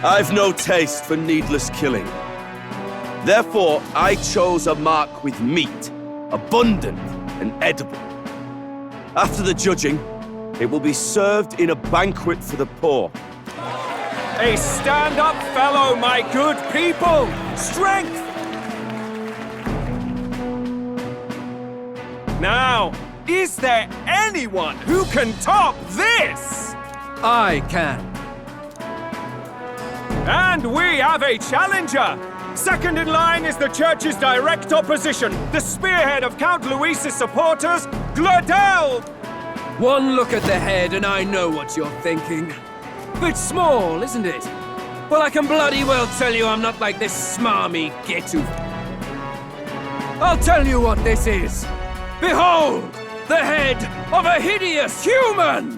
Speaker 20: I've no taste for needless killing. Therefore, I chose a mark with meat, abundant and edible. After the judging, it will be served in a banquet for the poor.
Speaker 17: A stand-up fellow, my good people! Strength! Now, is there anyone who can top this?
Speaker 11: I can.
Speaker 17: And we have a challenger! Second in line is the church's direct opposition, the spearhead of Count Luis's supporters, Gladel!
Speaker 11: One look at the head and I know what you're thinking. Bit small, isn't it? Well, I can bloody well tell you I'm not like this smarmy get-to. I'll tell you what this is. Behold, the head of a hideous human!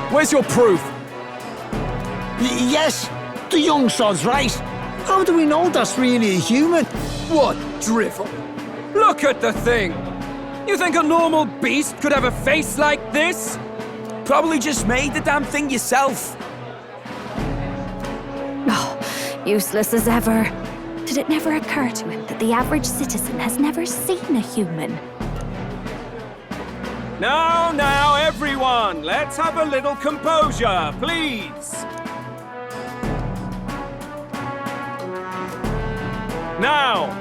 Speaker 8: Where's your proof?
Speaker 2: Yes, the young sod's right. How do we know that's really a human?
Speaker 11: What drivel? Look at the thing! You think a normal beast could have a face like this?
Speaker 10: Probably just made the damn thing yourself.
Speaker 5: Oh, useless as ever. Did it never occur to him that the average citizen has never seen a human?
Speaker 17: Now, everyone, let's have a little composure, please. Now.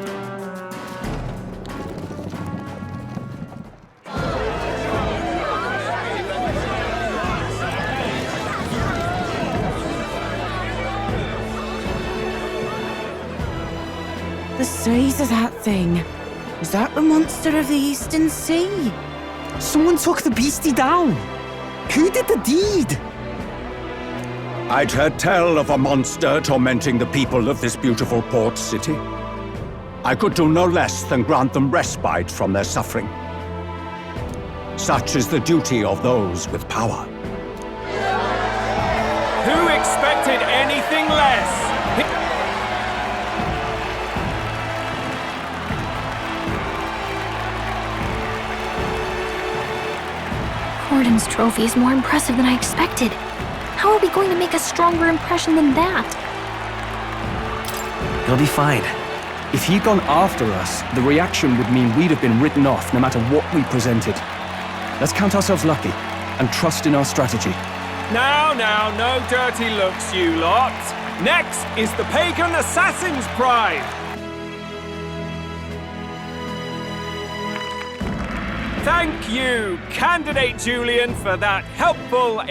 Speaker 21: The size of that thing. Is that the monster of the Eastern Sea?
Speaker 2: Someone took the beastie down. Who did the deed?
Speaker 10: I'd heard tell of a monster tormenting the people of this beautiful port city. I could do no less than grant them respite from their suffering. Such is the duty of those with power.
Speaker 17: Who expected anything less?
Speaker 5: Gordon's trophy is more impressive than I expected. How are we going to make a stronger impression than that?
Speaker 8: He'll be fine. If he'd gone after us, the reaction would mean we'd have been written off no matter what we presented. Let's count ourselves lucky and trust in our strategy.
Speaker 17: Now, no dirty looks, you lot. Next is the Pagan Assassin's Pride. Thank you, Candidate Julian, for that helpful...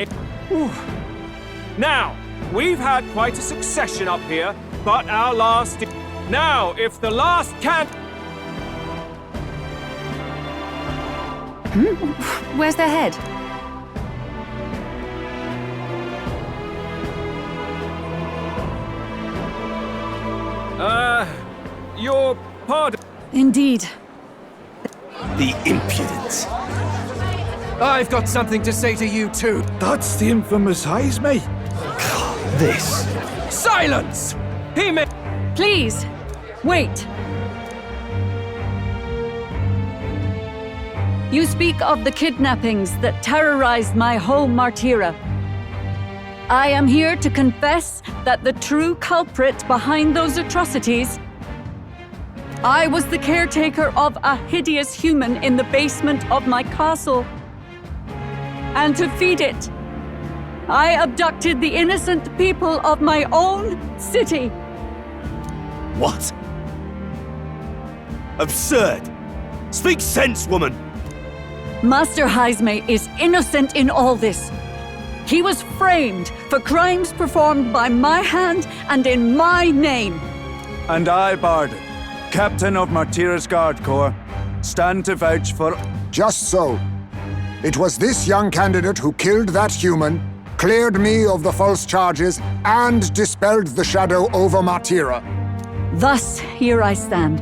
Speaker 17: Now, we've had quite a succession up here, but our last... Now, if the last
Speaker 6: Where's the head?
Speaker 17: Your pardon?
Speaker 6: Indeed.
Speaker 10: The impudence.
Speaker 11: I've got something to say to you too.
Speaker 18: That's the infamous Heisme.
Speaker 8: This.
Speaker 11: Silence! He may...
Speaker 6: Please, wait. You speak of the kidnappings that terrorized my home, Martira. I am here to confess that the true culprit behind those atrocities... I was the caretaker of a hideous human in the basement of my castle. And to feed it, I abducted the innocent people of my own city.
Speaker 20: What? Absurd! Speak sense, woman!
Speaker 6: Master Heisme is innocent in all this. He was framed for crimes performed by my hand and in my name.
Speaker 18: And I, Barden, Captain of Martira's Guard Corps, stand to vouch for...
Speaker 9: Just so. It was this young candidate who killed that human, cleared me of the false charges, and dispelled the shadow over Martira.
Speaker 6: Thus, here I stand.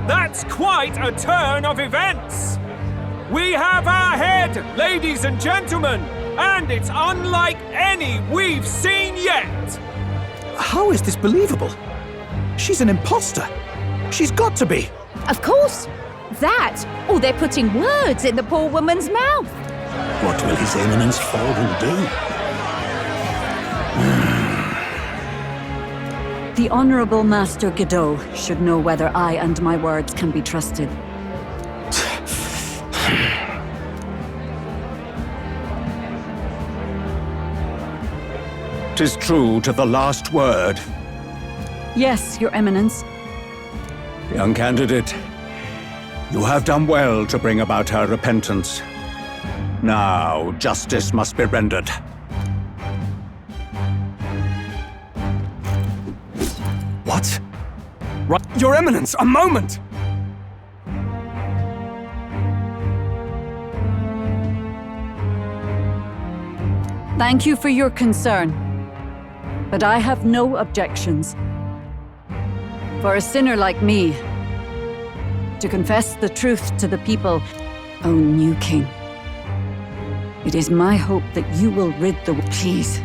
Speaker 17: That's quite a turn of events! We have our head, ladies and gentlemen, and it's unlike any we've seen yet!
Speaker 8: How is this believable? She's an imposter. She's got to be.
Speaker 7: Of course. That, or they're putting words in the poor woman's mouth.
Speaker 2: What will His Eminence Fallen do?
Speaker 6: The Honorable Master Godot should know whether I and my words can be trusted.
Speaker 10: 'Tis true to the last word.
Speaker 6: Yes, Your Eminence.
Speaker 10: Young candidate, you have done well to bring about her repentance.
Speaker 18: Now, justice must be rendered.
Speaker 8: What? Right, Your Eminence, a moment!
Speaker 19: Thank you for your concern, but I have no objections. For a sinner like me, to confess the truth to the people, O new king, it is my hope that you will rid the... Please,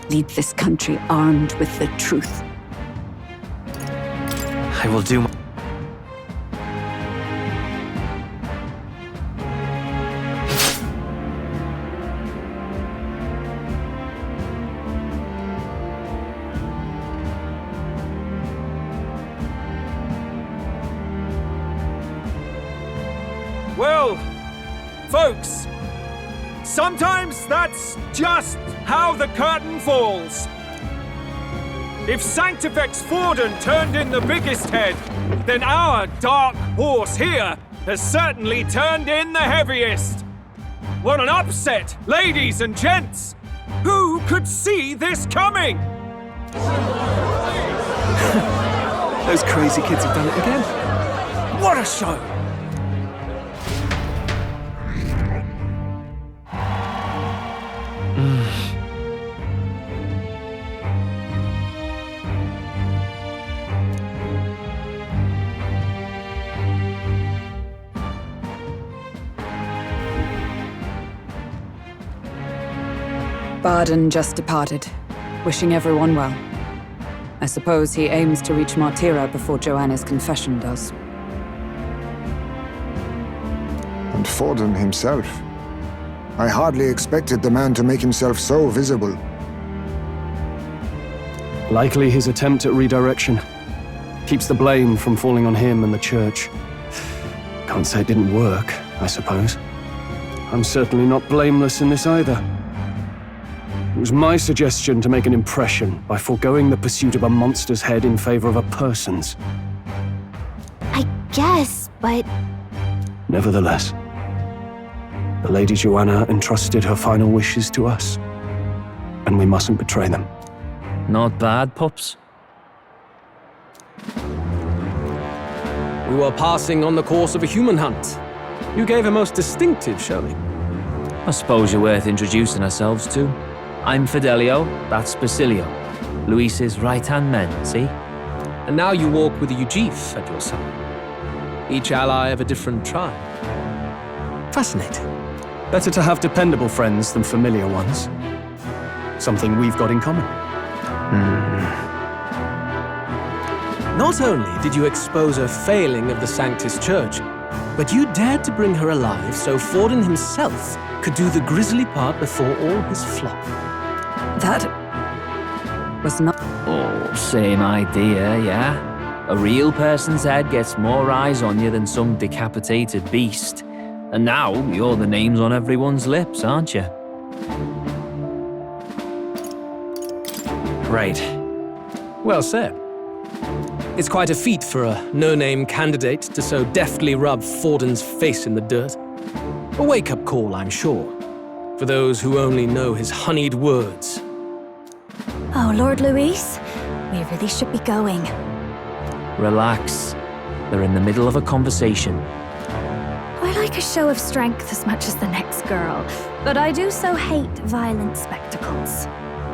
Speaker 19: lead this country armed with the truth.
Speaker 12: I will do my...
Speaker 17: Well, folks, sometimes that's just how the curtain falls. If Sanctifex Forden turned in the biggest head, then our dark horse here has certainly turned in the heaviest. What an upset, ladies and gents! Who could see this coming?
Speaker 8: Those crazy kids have done it again. What a show!
Speaker 6: Barden just departed, wishing everyone well. I suppose he aims to reach Martira before Joanna's confession does.
Speaker 9: And Forden himself. I hardly expected the man to make himself so visible.
Speaker 8: Likely his attempt at redirection. Keeps the blame from falling on him and the church. Can't say it didn't work, I suppose. I'm certainly not blameless in this either. It was my suggestion to make an impression by foregoing the pursuit of a monster's head in favor of a person's.
Speaker 5: I guess, but...
Speaker 8: Nevertheless, the Lady Joanna entrusted her final wishes to us, and we mustn't betray them.
Speaker 1: Not bad, pups.
Speaker 17: We were passing on the course of a human hunt. You gave a most distinctive showing.
Speaker 1: I suppose you're worth introducing ourselves to. I'm Fidelio, that's Basilio. Luis's right-hand men, see?
Speaker 17: And now you walk with a Ujif at your side. Each ally of a different tribe. Fascinating.
Speaker 8: Better to have dependable friends than familiar ones. Something we've got in common.
Speaker 17: Not only did you expose a failing of the Sanctus Church, but you dared to bring her alive so Forden himself could do the grisly part before all his flock.
Speaker 6: That was not...
Speaker 1: Oh, same idea, yeah? A real person's head gets more eyes on you than some decapitated beast. And now, you're the names on everyone's lips, aren't you?
Speaker 17: Right. Well said. It's quite a feat for a no-name candidate to so deftly rub Forden's face in the dirt. A wake-up call, I'm sure, for those who only know his honeyed words.
Speaker 5: Oh, Lord Luis, we really should be going.
Speaker 1: Relax. They're in the middle of a conversation.
Speaker 5: I like a show of strength as much as the next girl, but I do so hate violent spectacles.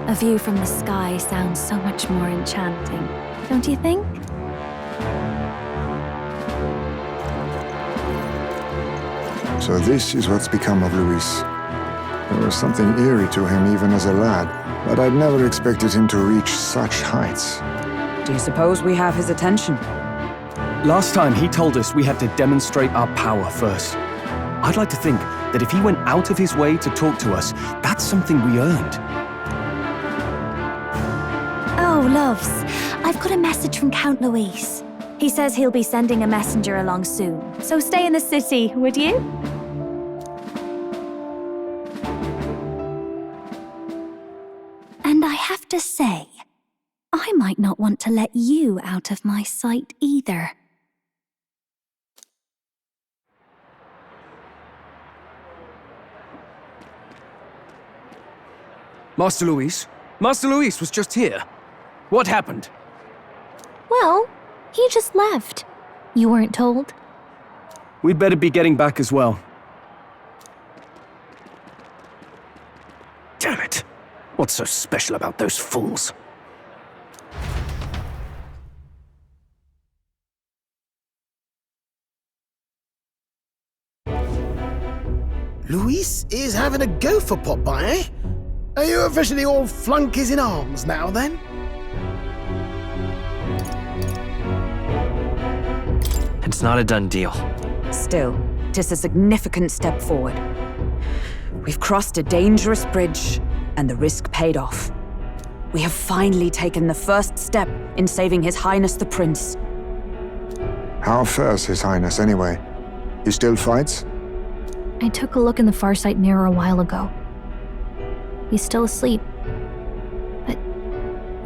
Speaker 5: A view from the sky sounds so much more enchanting, don't you think?
Speaker 9: So this is what's become of Luis. There was something eerie to him even as a lad, but I'd never expected him to reach such heights.
Speaker 6: Do you suppose we have his attention?
Speaker 8: Last time he told us we had to demonstrate our power first. I'd like to think that if he went out of his way to talk to us, that's something we earned.
Speaker 5: Oh, loves, I've got a message from Count Luis. He says he'll be sending a messenger along soon, so stay in the city, would you? And I have to say, I might not want to let you out of my sight either.
Speaker 11: Master Luis? Master Luis was just here. What happened?
Speaker 5: Well, he just left. You weren't told?
Speaker 8: We'd better be getting back as well. Damn it! What's so special about those fools?
Speaker 3: Luis is having a go for Popeye, eh? Are you officially all flunkies in arms now, then?
Speaker 12: It's not a done deal.
Speaker 6: Still, tis a significant step forward. We've crossed a dangerous bridge, and the risk paid off. We have finally taken the first step in saving His Highness the Prince.
Speaker 9: How fares His Highness, anyway? He still fights?
Speaker 5: I took a look in the Farsight mirror a while ago. He's still asleep. But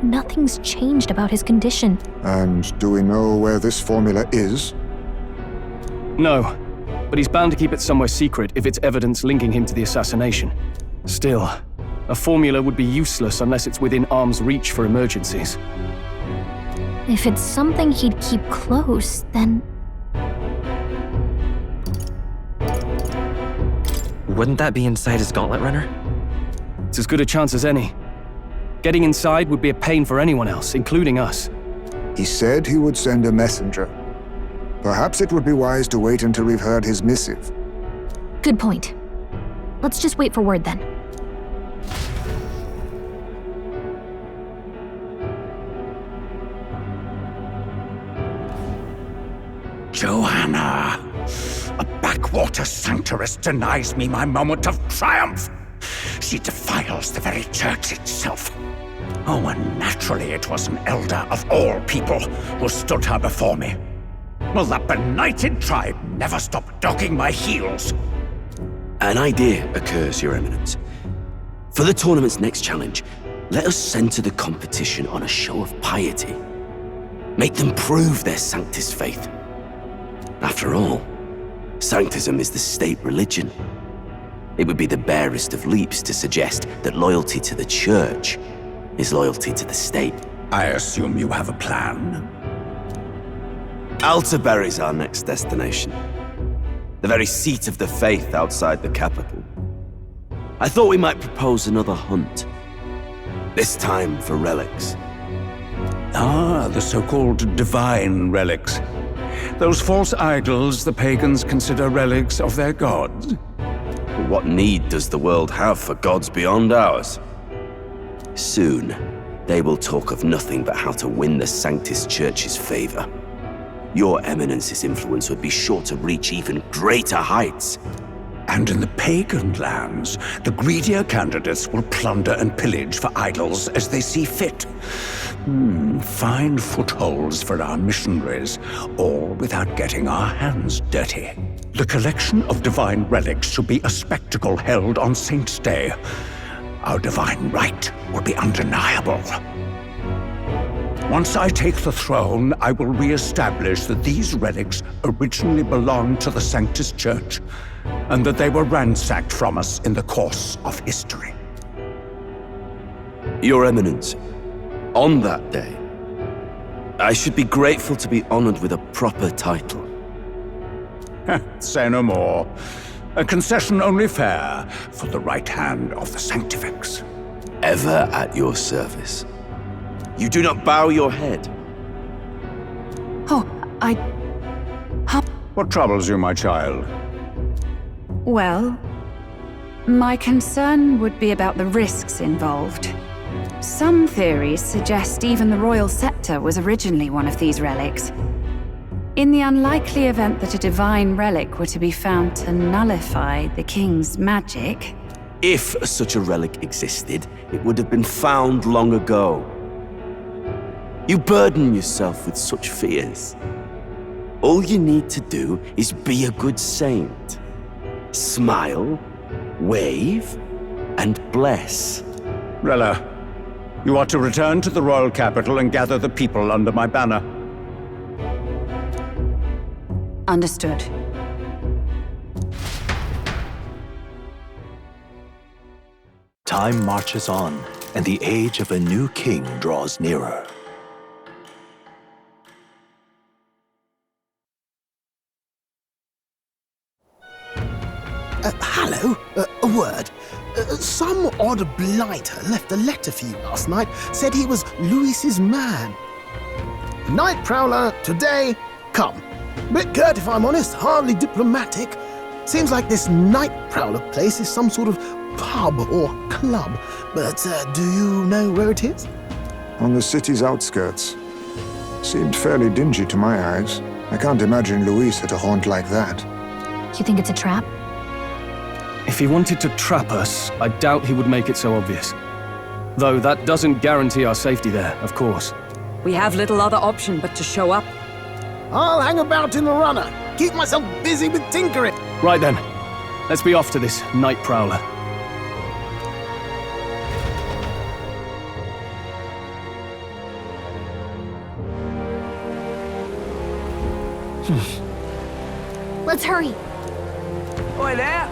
Speaker 5: nothing's changed about his condition.
Speaker 9: And do we know where this formula is?
Speaker 8: No, but he's bound to keep it somewhere secret if it's evidence linking him to the assassination. Still, a formula would be useless unless it's within arm's reach for emergencies.
Speaker 5: If it's something he'd keep close, then...
Speaker 12: Wouldn't that be inside his gauntlet runner?
Speaker 8: It's as good a chance as any. Getting inside would be a pain for anyone else, including us.
Speaker 9: He said he would send a messenger. Perhaps it would be wise to wait until we've heard his missive.
Speaker 5: Good point. Let's just wait for word then.
Speaker 10: Joanna! A backwater sanctuarist denies me my moment of triumph! She defiles the very church itself. Oh, and naturally it was an elder of all people who stood her before me. Will that benighted tribe never stop dogging my heels?
Speaker 13: An idea occurs, Your Eminence. For the tournament's next challenge, let us center the competition on a show of piety. Make them prove their Sanctus faith. After all, Sanctism is the state religion. It would be the barest of leaps to suggest that loyalty to the Church is loyalty to the state.
Speaker 10: I assume you have a plan?
Speaker 13: Altaberry's our next destination. The very seat of the faith outside the capital. I thought we might propose another hunt. This time for relics.
Speaker 10: Ah, the so-called divine relics. Those false idols the pagans consider relics of their gods.
Speaker 13: What need does the world have for gods beyond ours? Soon, they will talk of nothing but how to win the Sanctus Church's favor. Your Eminence's influence would be sure to reach even greater heights.
Speaker 10: And in the pagan lands, the greedier candidates will plunder and pillage for idols as they see fit. Fine footholds for our missionaries, all without getting our hands dirty. The collection of divine relics should be a spectacle held on Saint's Day. Our divine right will be undeniable. Once I take the throne, I will re-establish that these relics originally belonged to the Sanctus Church, and that they were ransacked from us in the course of history.
Speaker 13: Your Eminence, on that day, I should be grateful to be honored with a proper title.
Speaker 10: Say no more. A concession only fair for the right hand of the Sanctifex.
Speaker 13: Ever at your service. You do not bow your head.
Speaker 6: Oh,
Speaker 10: What troubles you, my child?
Speaker 19: Well, my concern would be about the risks involved. Some theories suggest even the royal scepter was originally one of these relics. In the unlikely event that a divine relic were to be found to nullify the king's magic...
Speaker 13: If such a relic existed, it would have been found long ago. You burden yourself with such fears. All you need to do is be a good saint. Smile, wave, and bless.
Speaker 10: Rella, you are to return to the royal capital and gather the people under my banner.
Speaker 6: Understood.
Speaker 4: Time marches on, and the age of a new king draws nearer.
Speaker 3: Hello? A word. Some odd blighter left a letter for you last night. Said he was Louis's man. Night Prowler, today, come. Bit curt if I'm honest, hardly diplomatic. Seems like this Night Prowler place is some sort of pub or club. But do you know where it is?
Speaker 9: On the city's outskirts. Seemed fairly dingy to my eyes. I can't imagine Louis at a haunt like that.
Speaker 5: You think it's a trap?
Speaker 8: If he wanted to trap us, I doubt he would make it so obvious. Though that doesn't guarantee our safety there, of course.
Speaker 6: We have little other option but to show up.
Speaker 3: I'll hang about in the runner. Keep myself busy with tinkering.
Speaker 8: Right then. Let's be off to this Night Prowler.
Speaker 5: Let's hurry.
Speaker 11: Oi there!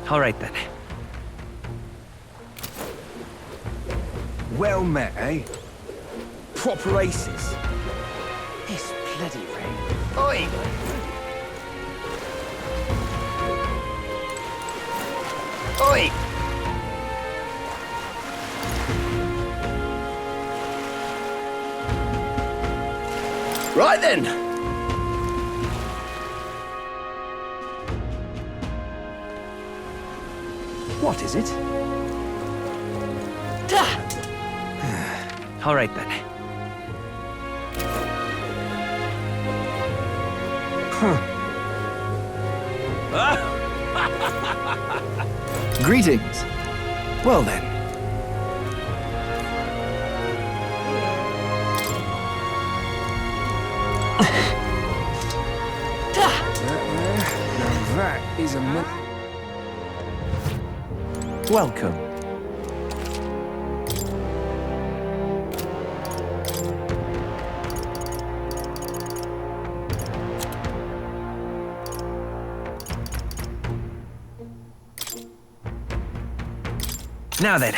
Speaker 12: All right then.
Speaker 11: Well met, eh? Proper aces. This bloody rain. Oi! Oi! Right then! What is it?
Speaker 12: All right then.
Speaker 11: Greetings. Well then. That is a welcome.
Speaker 12: Now then.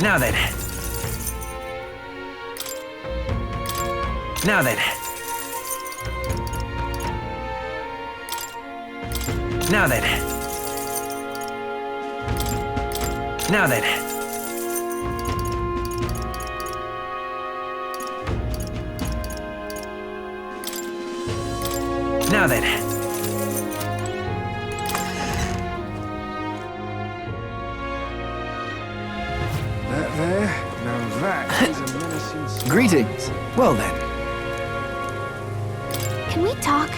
Speaker 12: Now then. Now then. Now then. Now then. Now then.
Speaker 11: Greetings. Well then.
Speaker 5: Can we talk?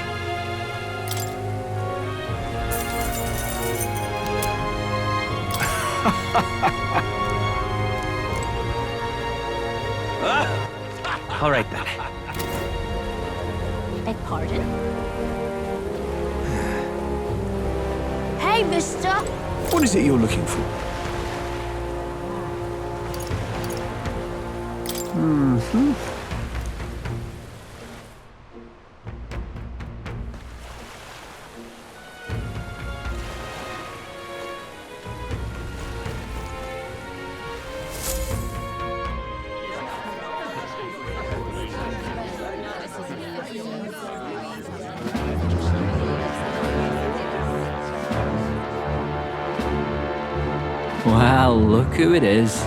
Speaker 12: All right then.
Speaker 7: Beg pardon? Hey, mister!
Speaker 11: What is it you're looking for? Mm-hmm.
Speaker 1: Well, look who it is.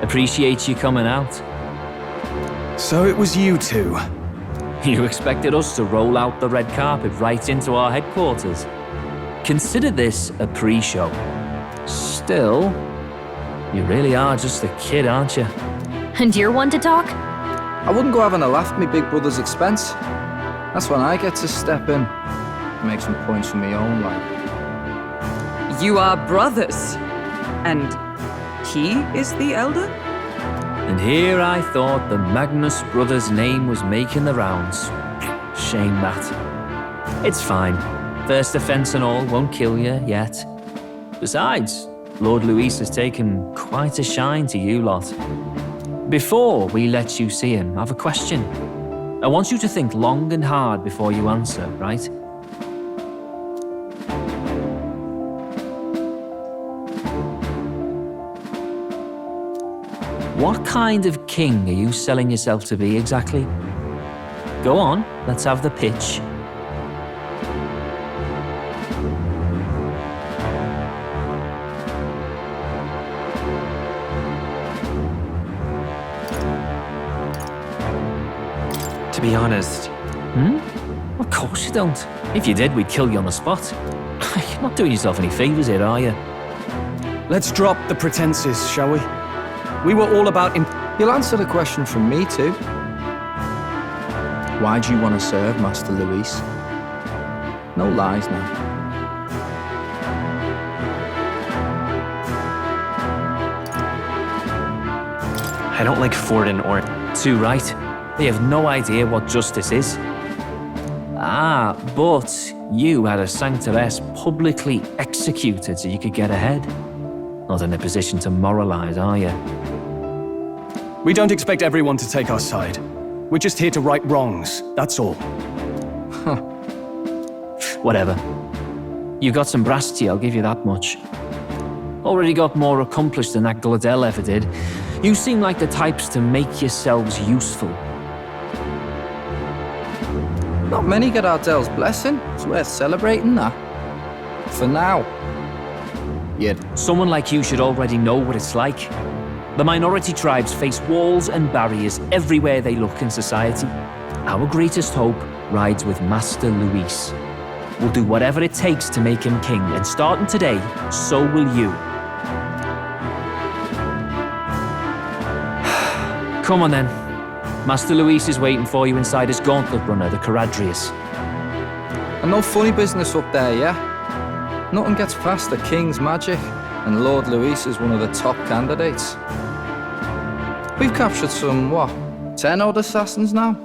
Speaker 1: Appreciate you coming out.
Speaker 8: So it was you two.
Speaker 1: You expected us to roll out the red carpet right into our headquarters. Consider this a pre-show. Still, you really are just a kid, aren't you?
Speaker 5: And you're one to talk?
Speaker 15: I wouldn't go having a laugh at me big brother's expense. That's when I get to step in. Make some points for me own life.
Speaker 6: You are brothers. And he is the elder?
Speaker 1: And here I thought the Magnus brothers' name was making the rounds. Shame that. It's fine. First offense and all won't kill you yet. Besides, Lord Louis has taken quite a shine to you lot. Before we let you see him, I have a question. I want you to think long and hard before you answer, right? What kind of king are you selling yourself to be exactly? Go on, let's have the pitch.
Speaker 12: To be honest...
Speaker 1: Of course you don't. If you did, we'd kill you on the spot. You're not doing yourself any favours here, are you?
Speaker 8: Let's drop the pretenses, shall we? We were all about
Speaker 15: You'll answer the question from me too. Why do you want to serve Master Luis? No lies now.
Speaker 12: I don't like Forden or...
Speaker 1: Too right. They have no idea what justice is. Ah, but you had a sanctoress publicly executed so you could get ahead. Not in a position to moralize, are you?
Speaker 8: We don't expect everyone to take our side. We're just here to right wrongs, that's all.
Speaker 1: Whatever. You got some brass to you, I'll give you that much. Already got more accomplished than that Gladel ever did. You seem like the types to make yourselves useful.
Speaker 15: Not many get Ardel's blessing. It's worth celebrating that. For now.
Speaker 1: Yet, someone like you should already know what it's like. The minority tribes face walls and barriers everywhere they look in society. Our greatest hope rides with Master Luis. We'll do whatever it takes to make him king, and starting today, so will you. Come on then. Master Luis is waiting for you inside his gauntlet runner, the Caradrius.
Speaker 15: And no funny business up there, yeah? Nothing gets past the King's magic, and Lord Luis is one of the top candidates. We've captured some, 10 odd assassins now?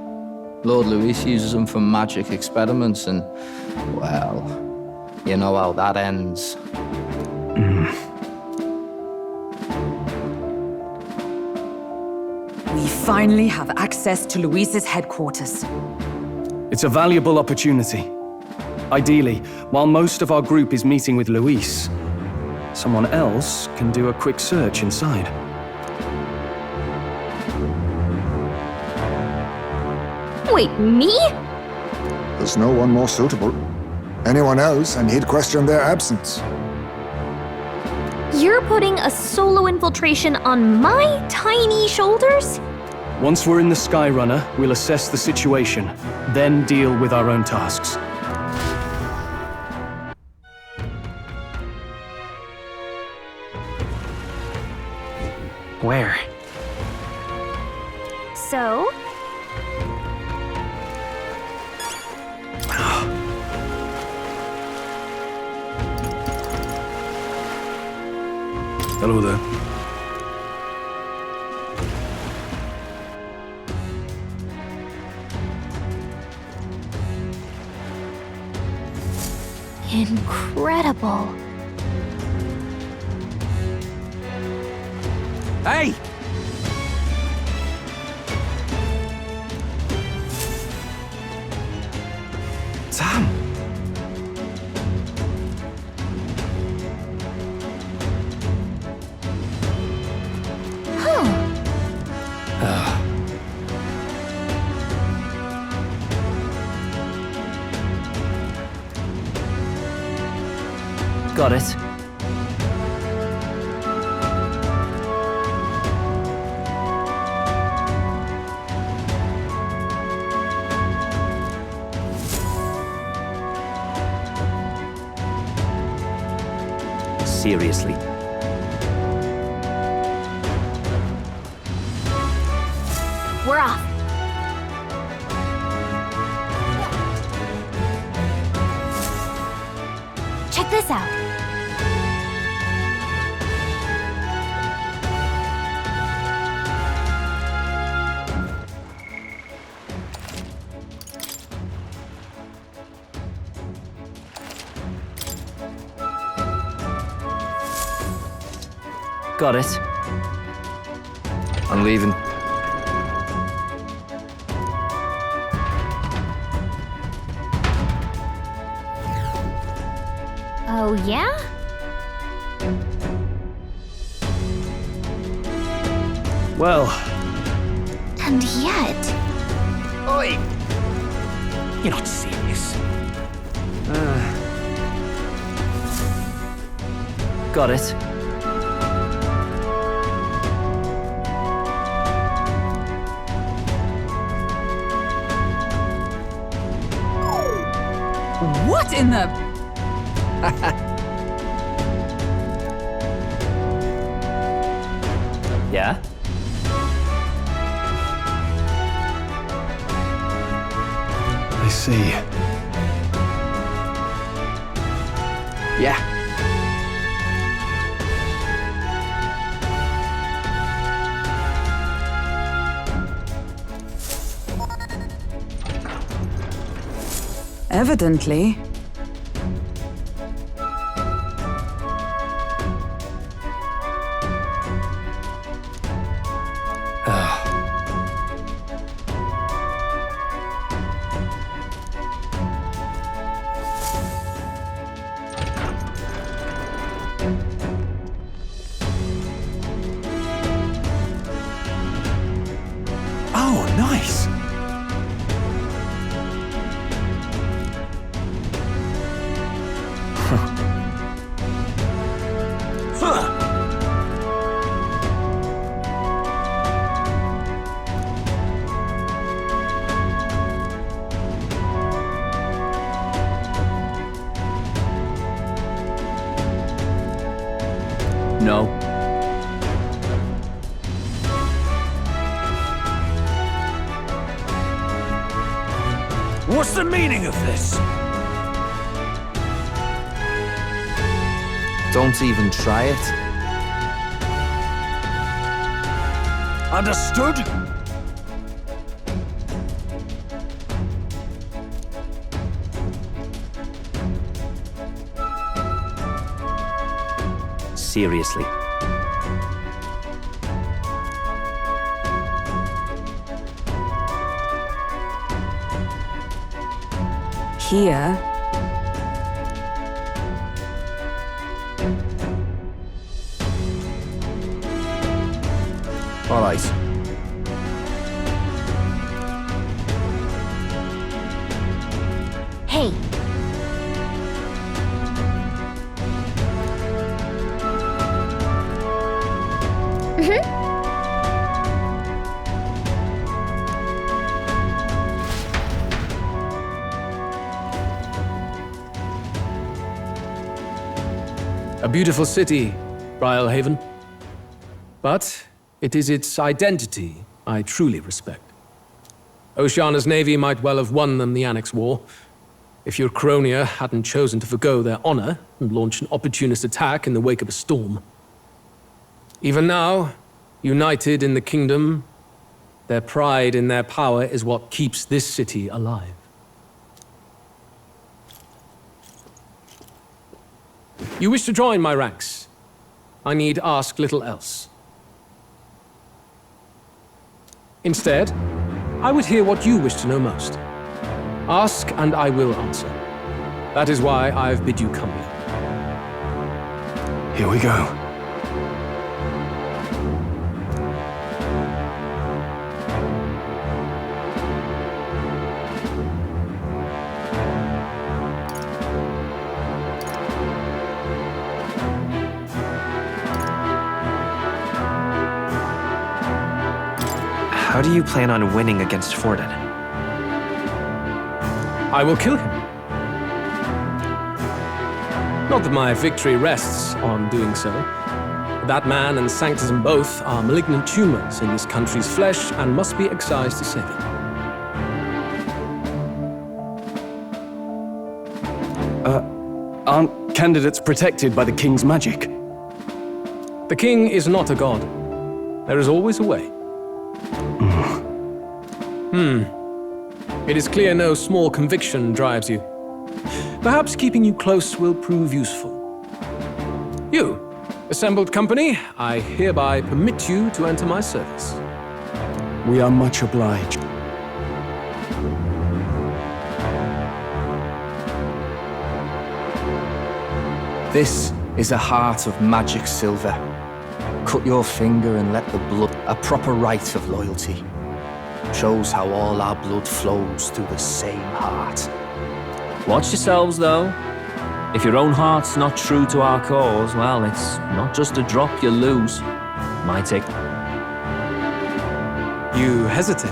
Speaker 15: Lord Luis uses them for magic experiments and, well, you know how that ends.
Speaker 6: We finally have access to Luis's headquarters.
Speaker 8: It's a valuable opportunity. Ideally, while most of our group is meeting with Luis, someone else can do a quick search inside.
Speaker 7: Wait, me?
Speaker 9: There's no one more suitable. Anyone else, and he'd question their absence.
Speaker 7: You're putting a solo infiltration on my tiny shoulders?
Speaker 8: Once we're in the Skyrunner, we'll assess the situation, then deal with our own tasks.
Speaker 12: Where?
Speaker 7: So?
Speaker 8: Hello there.
Speaker 7: Incredible.
Speaker 10: Hey!
Speaker 15: Damn.
Speaker 1: Got it. Seriously.
Speaker 7: We're off. Check this out.
Speaker 1: Got it.
Speaker 15: I'm leaving.
Speaker 16: Oh, yeah?
Speaker 17: Well...
Speaker 16: And yet...
Speaker 2: Oi! You're not serious.
Speaker 1: Got it.
Speaker 6: What in the...
Speaker 1: Yeah?
Speaker 8: I see. Yeah.
Speaker 6: Evidently.
Speaker 2: Oh, nice!
Speaker 1: No.
Speaker 10: What's the meaning of this?
Speaker 12: Don't even try it.
Speaker 10: Understood?
Speaker 1: Seriously.
Speaker 6: Here...
Speaker 8: All right.
Speaker 7: Hey,
Speaker 11: A beautiful city, Briarhaven. But it is its identity I truly respect. Oceana's navy might well have won them the Annex War, if your Cronia hadn't chosen to forgo their honor and launch an opportunist attack in the wake of a storm. Even now, united in the kingdom, their pride in their power is what keeps this city alive. You wish to join my ranks. I need ask little else. Instead, I would hear what you wish to know most. Ask, and I will answer. That is why I've bid you come here.
Speaker 8: Here we go.
Speaker 12: How do you plan on winning against Forden?
Speaker 11: I will kill him. Not that my victory rests on doing so. That man and Sanctism both are malignant tumors in this country's flesh and must be excised to save it.
Speaker 8: Aren't candidates protected by the king's magic?
Speaker 11: The king is not a god. There is always a way. It is clear no small conviction drives you. Perhaps keeping you close will prove useful. You, assembled company, I hereby permit you to enter my service.
Speaker 8: We are much obliged.
Speaker 15: This is a heart of magic silver. Cut your finger and let the blood, a proper rite of loyalty. Shows how all our blood flows through the same heart.
Speaker 1: Watch yourselves, though. If your own heart's not true to our cause, well, it's not just a drop you lose. Might take...
Speaker 17: You hesitate?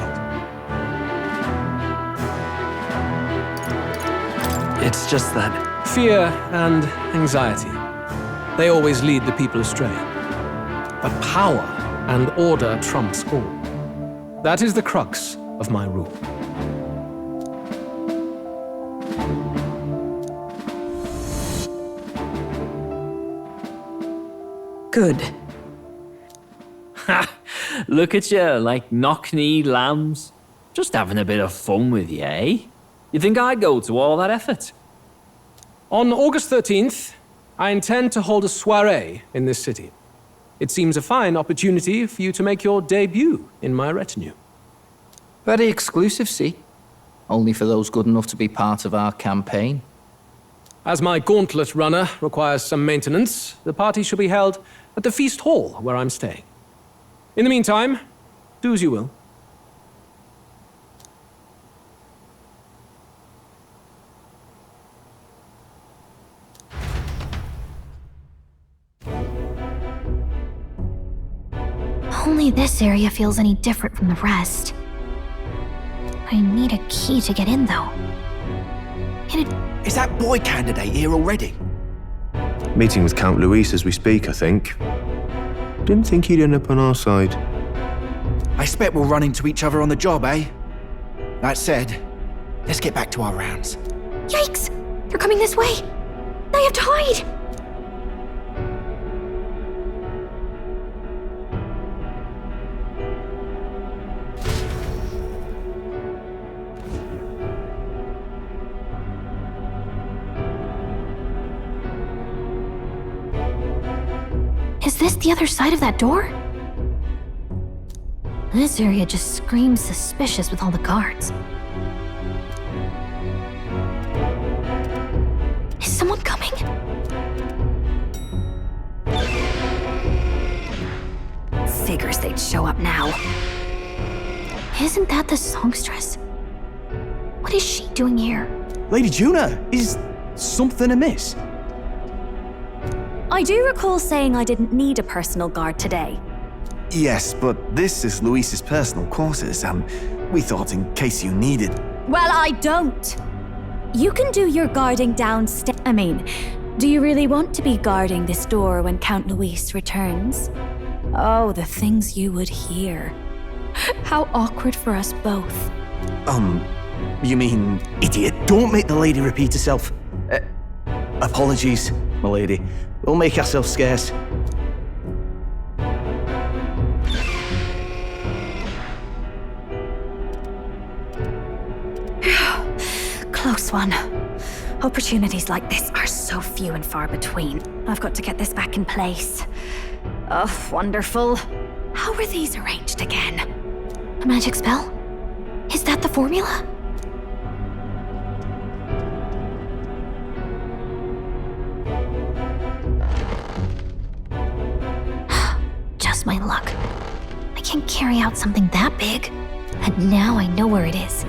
Speaker 12: It's just that...
Speaker 17: Fear and anxiety. They always lead the people astray. But power and order trumps all. That is the crux of my rule.
Speaker 6: Good.
Speaker 1: Ha! Look at you, like knock-kneed lambs. Just having a bit of fun with you, eh? You think I'd go to all that effort?
Speaker 17: On August 13th, I intend to hold a soirée in this city. It seems a fine opportunity for you to make your debut in my retinue.
Speaker 15: Very exclusive, see? Only for those good enough to be part of our campaign.
Speaker 17: As my gauntlet runner requires some maintenance, the party shall be held at the feast hall where I'm staying. In the meantime, do as you will.
Speaker 16: Only this area feels any different from the rest. I need a key to get in, though.
Speaker 14: Is that boy candidate here already?
Speaker 22: Meeting with Count Luis as we speak, I think. Didn't think he'd end up on our side.
Speaker 14: I expect we'll run into each other on the job, eh? That said, let's get back to our rounds.
Speaker 16: Yikes! They're coming this way! I have to hide! Is this the other side of that door? This area just screams suspicious with all the guards. Is someone coming?
Speaker 5: Figures they'd show up now.
Speaker 16: Isn't that the songstress? What is she doing here?
Speaker 14: Lady Juna, is something amiss?
Speaker 5: I do recall saying I didn't need a personal guard today.
Speaker 14: Yes, but this is Luis's personal quarters, and we thought in case you needed...
Speaker 5: Well, I don't. You can do your guarding downstairs. I mean, do you really want to be guarding this door when Count Luis returns? Oh, the things you would hear. How awkward for us both.
Speaker 14: You mean, idiot, don't make the lady repeat herself. Apologies, my lady. We'll make ourselves scarce.
Speaker 5: Close one. Opportunities like this are so few and far between. I've got to get this back in place. Oh, wonderful. How were these arranged again?
Speaker 16: A magic spell? Is that the formula? Just my luck. I can't carry out something that big. And now I know where it is.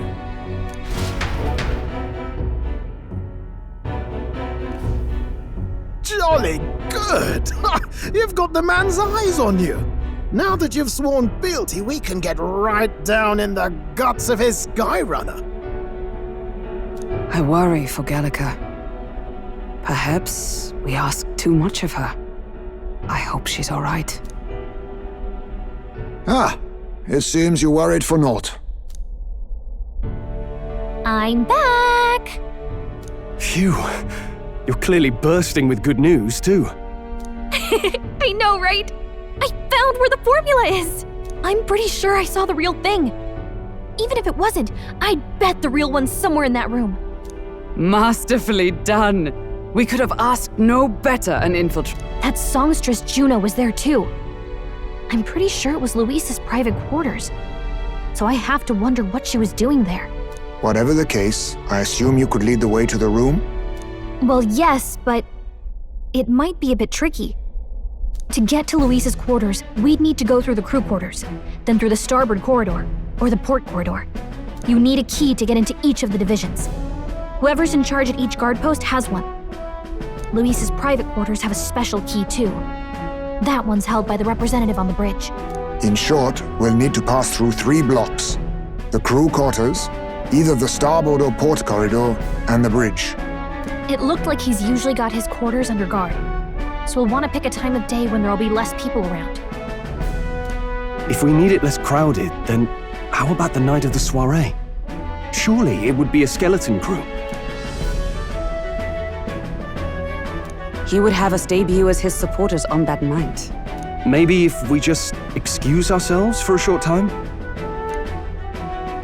Speaker 3: Jolly good! You've got the man's eyes on you. Now that you've sworn fealty, we can get right down in the guts of his Skyrunner.
Speaker 6: I worry for Gallica. Perhaps we ask too much of her. I hope she's all right.
Speaker 9: Ah, it seems you worried for naught.
Speaker 16: I'm back!
Speaker 17: Phew. You're clearly bursting with good news, too.
Speaker 16: I know, right? I found where the formula is! I'm pretty sure I saw the real thing. Even if it wasn't, I'd bet the real one's somewhere in that room.
Speaker 6: Masterfully done. We could have asked no better an infiltrate.
Speaker 16: That songstress Juno was there too. I'm pretty sure it was Luis's private quarters. So I have to wonder what she was doing there.
Speaker 9: Whatever the case, I assume you could lead the way to the room?
Speaker 16: Well, yes, but it might be a bit tricky. To get to Luis's quarters, we'd need to go through the crew quarters, then through the starboard corridor, or the port corridor. You need a key to get into each of the divisions. Whoever's in charge at each guard post has one. Luis's private quarters have a special key too. That one's held by the representative on the bridge.
Speaker 9: In short, we'll need to pass through 3 blocks. The crew quarters, either the starboard or port corridor, and the bridge.
Speaker 16: It looked like he's usually got his quarters under guard, so we'll want to pick a time of day when there'll be less people around.
Speaker 8: If we need it less crowded, then how about the night of the soiree? Surely it would be a skeleton crew.
Speaker 6: He would have us debut as his supporters on that night.
Speaker 8: Maybe if we just excuse ourselves for a short time?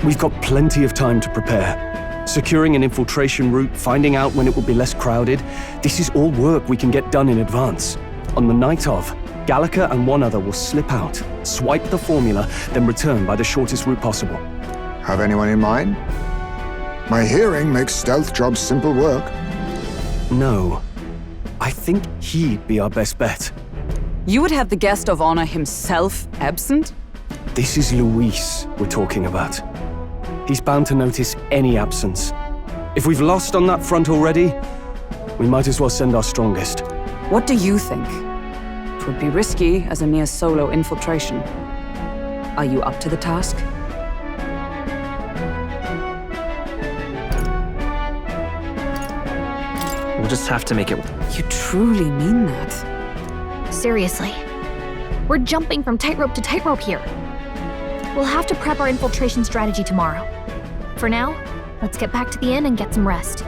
Speaker 8: We've got plenty of time to prepare. Securing an infiltration route, finding out when it will be less crowded, this is all work we can get done in advance. On the night of, Gallica and one other will slip out, swipe the formula, then return by the shortest route possible.
Speaker 9: Have anyone in mind? My hearing makes stealth jobs simple work.
Speaker 8: No. I think he'd be our best bet.
Speaker 6: You would have the guest of honor himself absent?
Speaker 8: This is Luis we're talking about. He's bound to notice any absence. If we've lost on that front already, we might as well send our strongest.
Speaker 6: What do you think? It would be risky as a near solo infiltration. Are you up to the task?
Speaker 12: We'll just have to make it.
Speaker 6: You truly mean that?
Speaker 16: Seriously. We're jumping from tightrope to tightrope here. We'll have to prep our infiltration strategy tomorrow. For now, let's get back to the inn and get some rest.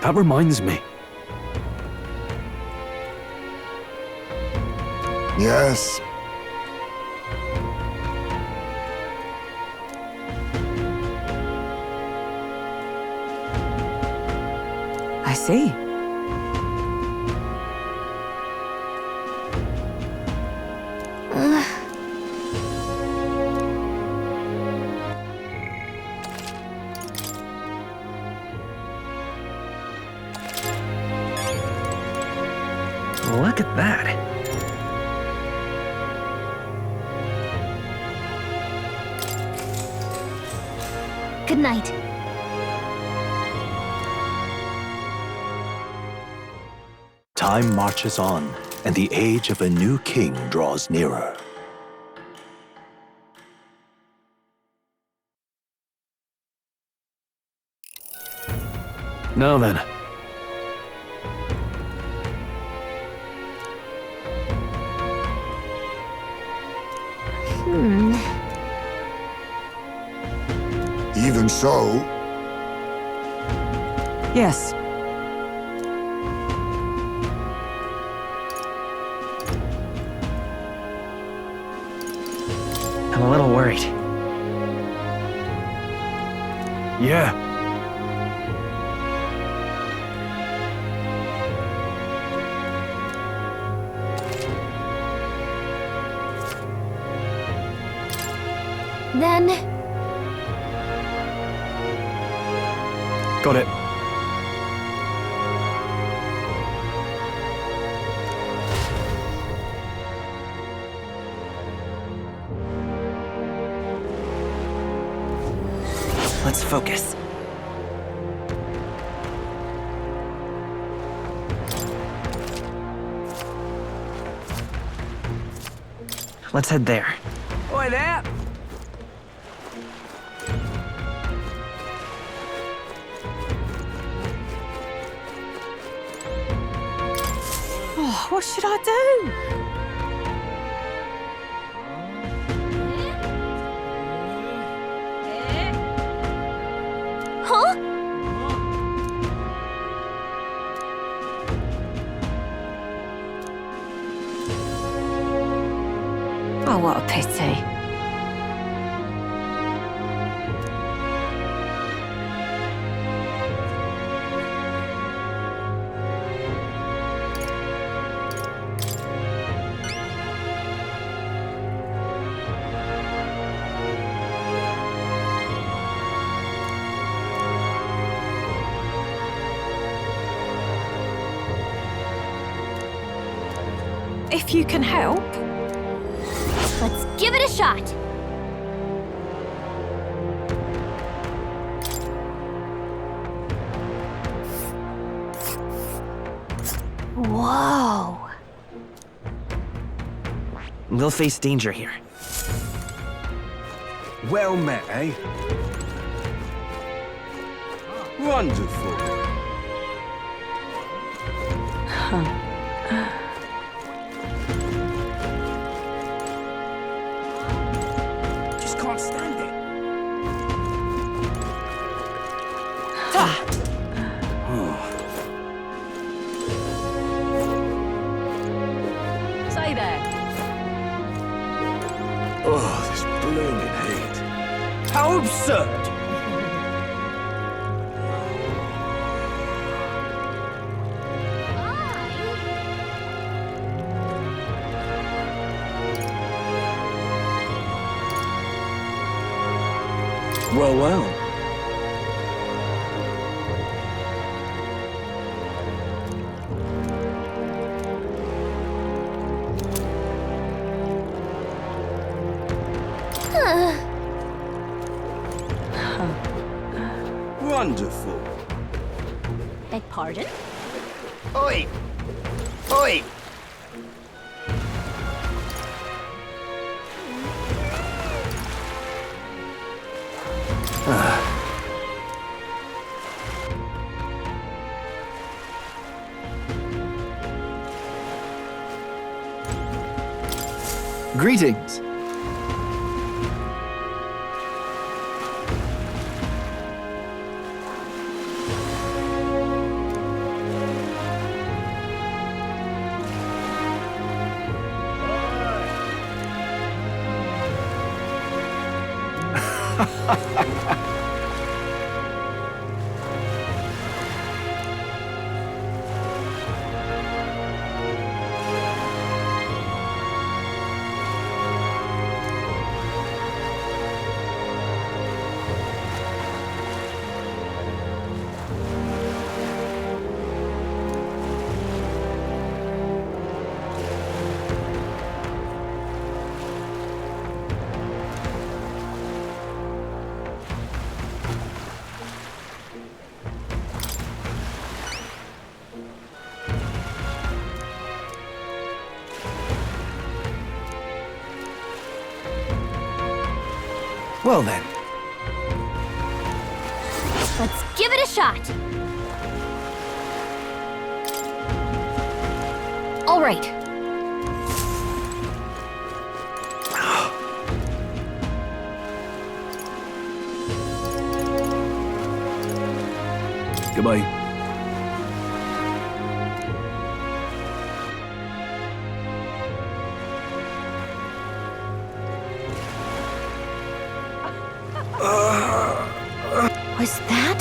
Speaker 8: That reminds me.
Speaker 9: Yes.
Speaker 6: I see.
Speaker 12: Look at that.
Speaker 16: Good night.
Speaker 4: Time marches on, and the age of a new king draws nearer.
Speaker 8: Now then.
Speaker 9: Even so...
Speaker 6: Yes.
Speaker 12: I'm a little worried.
Speaker 8: Yeah.
Speaker 16: Then...
Speaker 8: Got it.
Speaker 12: Let's focus. Let's head there.
Speaker 11: Oi there!
Speaker 6: Oh, what should I do?
Speaker 16: Huh?
Speaker 19: Oh, what a pity.
Speaker 20: if you can help.
Speaker 7: Let's give it a shot.
Speaker 20: Whoa.
Speaker 12: We'll face danger here.
Speaker 10: Well met, eh? Wonderful. Just can't stand it.
Speaker 6: Say there.
Speaker 10: Oh, this blooming heat. How absurd! Well, well. Wonderful.
Speaker 7: Beg pardon?
Speaker 14: Oi! Oi!
Speaker 15: Greetings.
Speaker 14: Well then.
Speaker 7: Let's give it a shot.
Speaker 16: All right.
Speaker 8: Goodbye.
Speaker 16: Was that?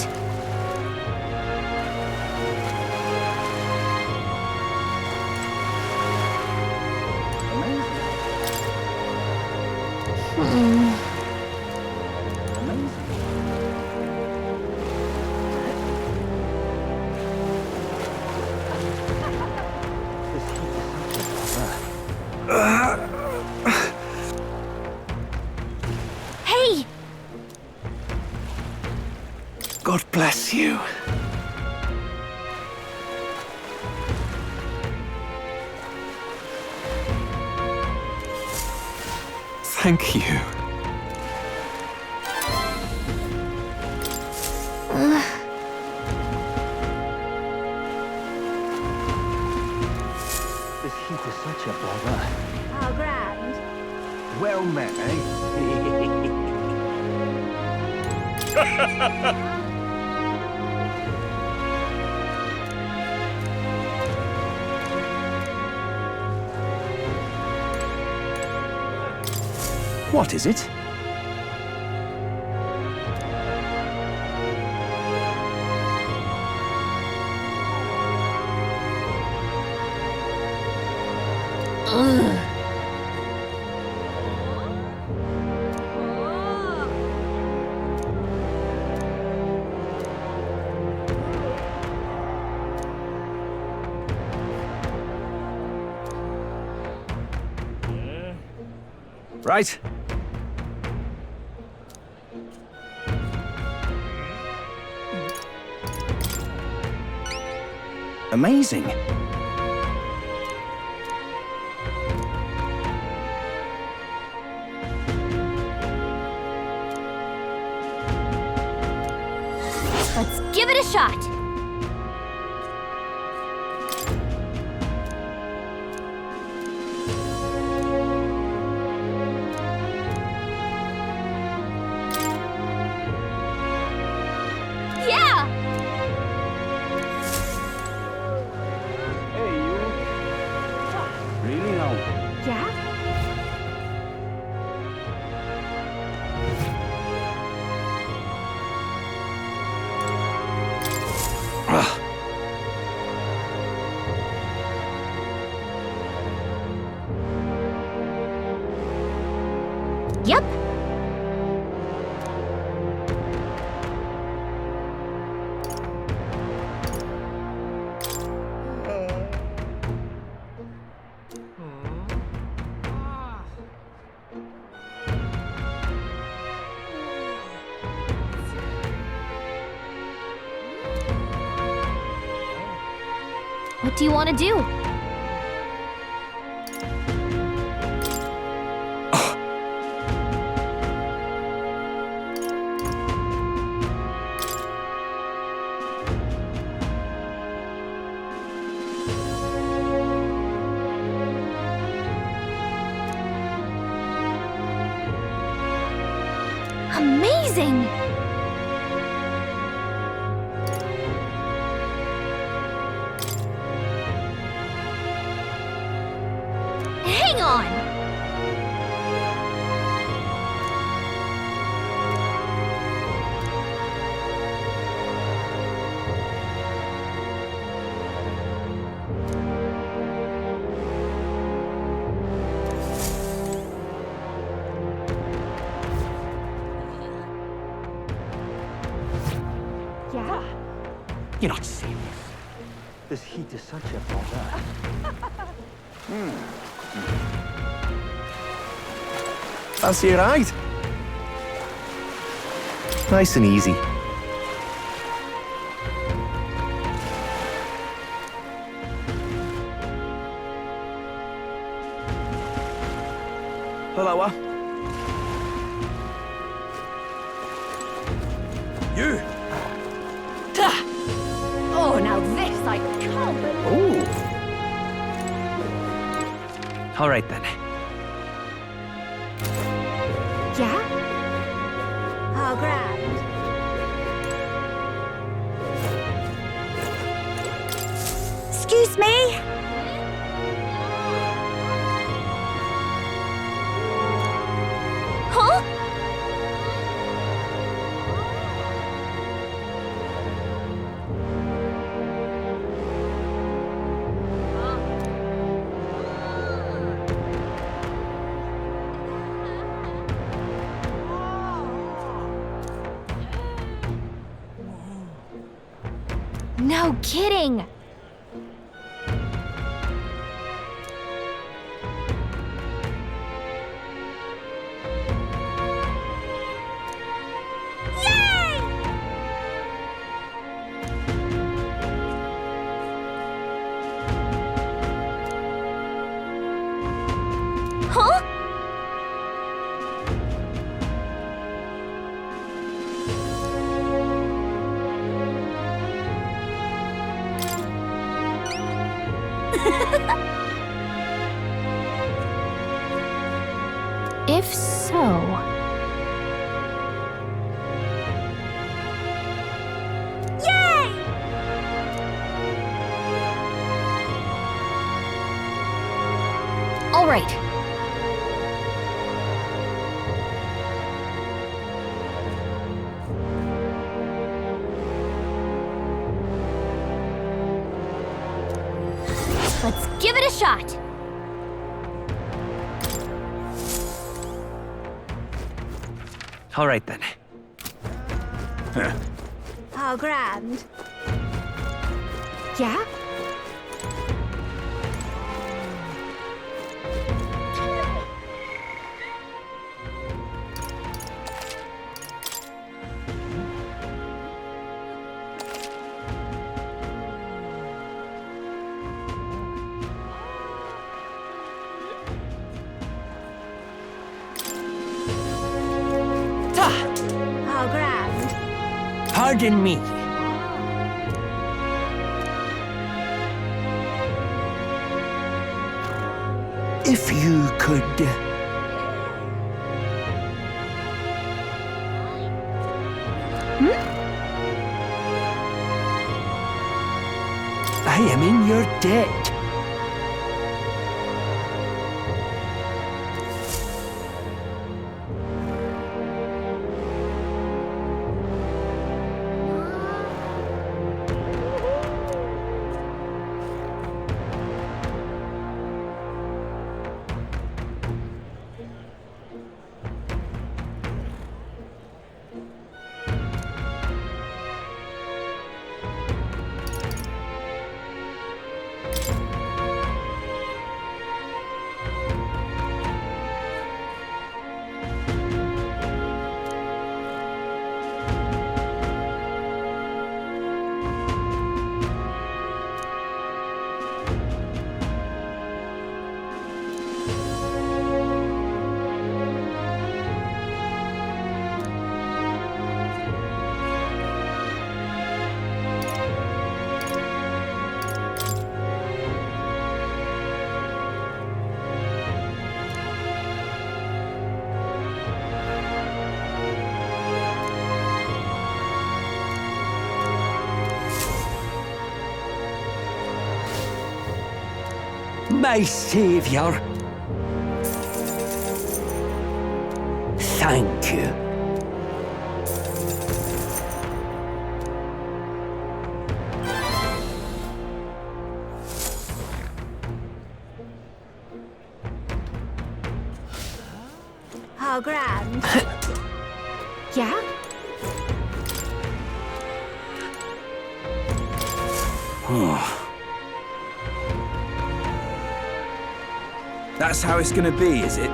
Speaker 7: Hey!
Speaker 14: God bless you. Thank you. This heat is such a bother.
Speaker 7: How grand.
Speaker 14: Well met, eh?
Speaker 8: What is it?
Speaker 17: Right.
Speaker 2: Amazing.
Speaker 7: Let's give it a shot. Yeah!
Speaker 10: Hey, you. Really now?
Speaker 7: Yeah? Yep. What do you want to do? Amazing! Hang on! Yeah?
Speaker 2: You're not serious. This heat is such a bother.
Speaker 14: Fancy a ride? Nice and easy. Hello,
Speaker 10: You!
Speaker 7: Oh, now this I can't believe.
Speaker 1: All right then.
Speaker 7: Yeah? How grand.
Speaker 5: Excuse me?
Speaker 7: Huh?
Speaker 5: No kidding!
Speaker 7: Huh?
Speaker 5: If so...
Speaker 7: Yay!
Speaker 5: All right.
Speaker 7: Let's give it a shot.
Speaker 1: All right then.
Speaker 7: How grand. Yeah?
Speaker 2: Pardon me. If you could... I am in your debt. My savior. Thank you.
Speaker 7: How grand. Yeah?
Speaker 10: That's how it's gonna be, is it?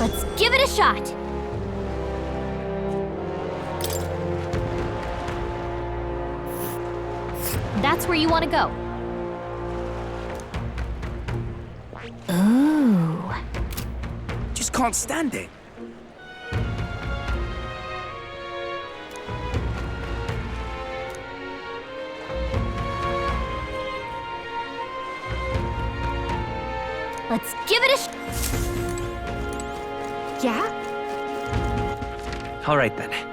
Speaker 7: Let's give it a shot.
Speaker 16: That's where you want to go.
Speaker 7: Ooh.
Speaker 10: Just can't stand it.
Speaker 7: Let's give it a Yeah?
Speaker 1: All right then.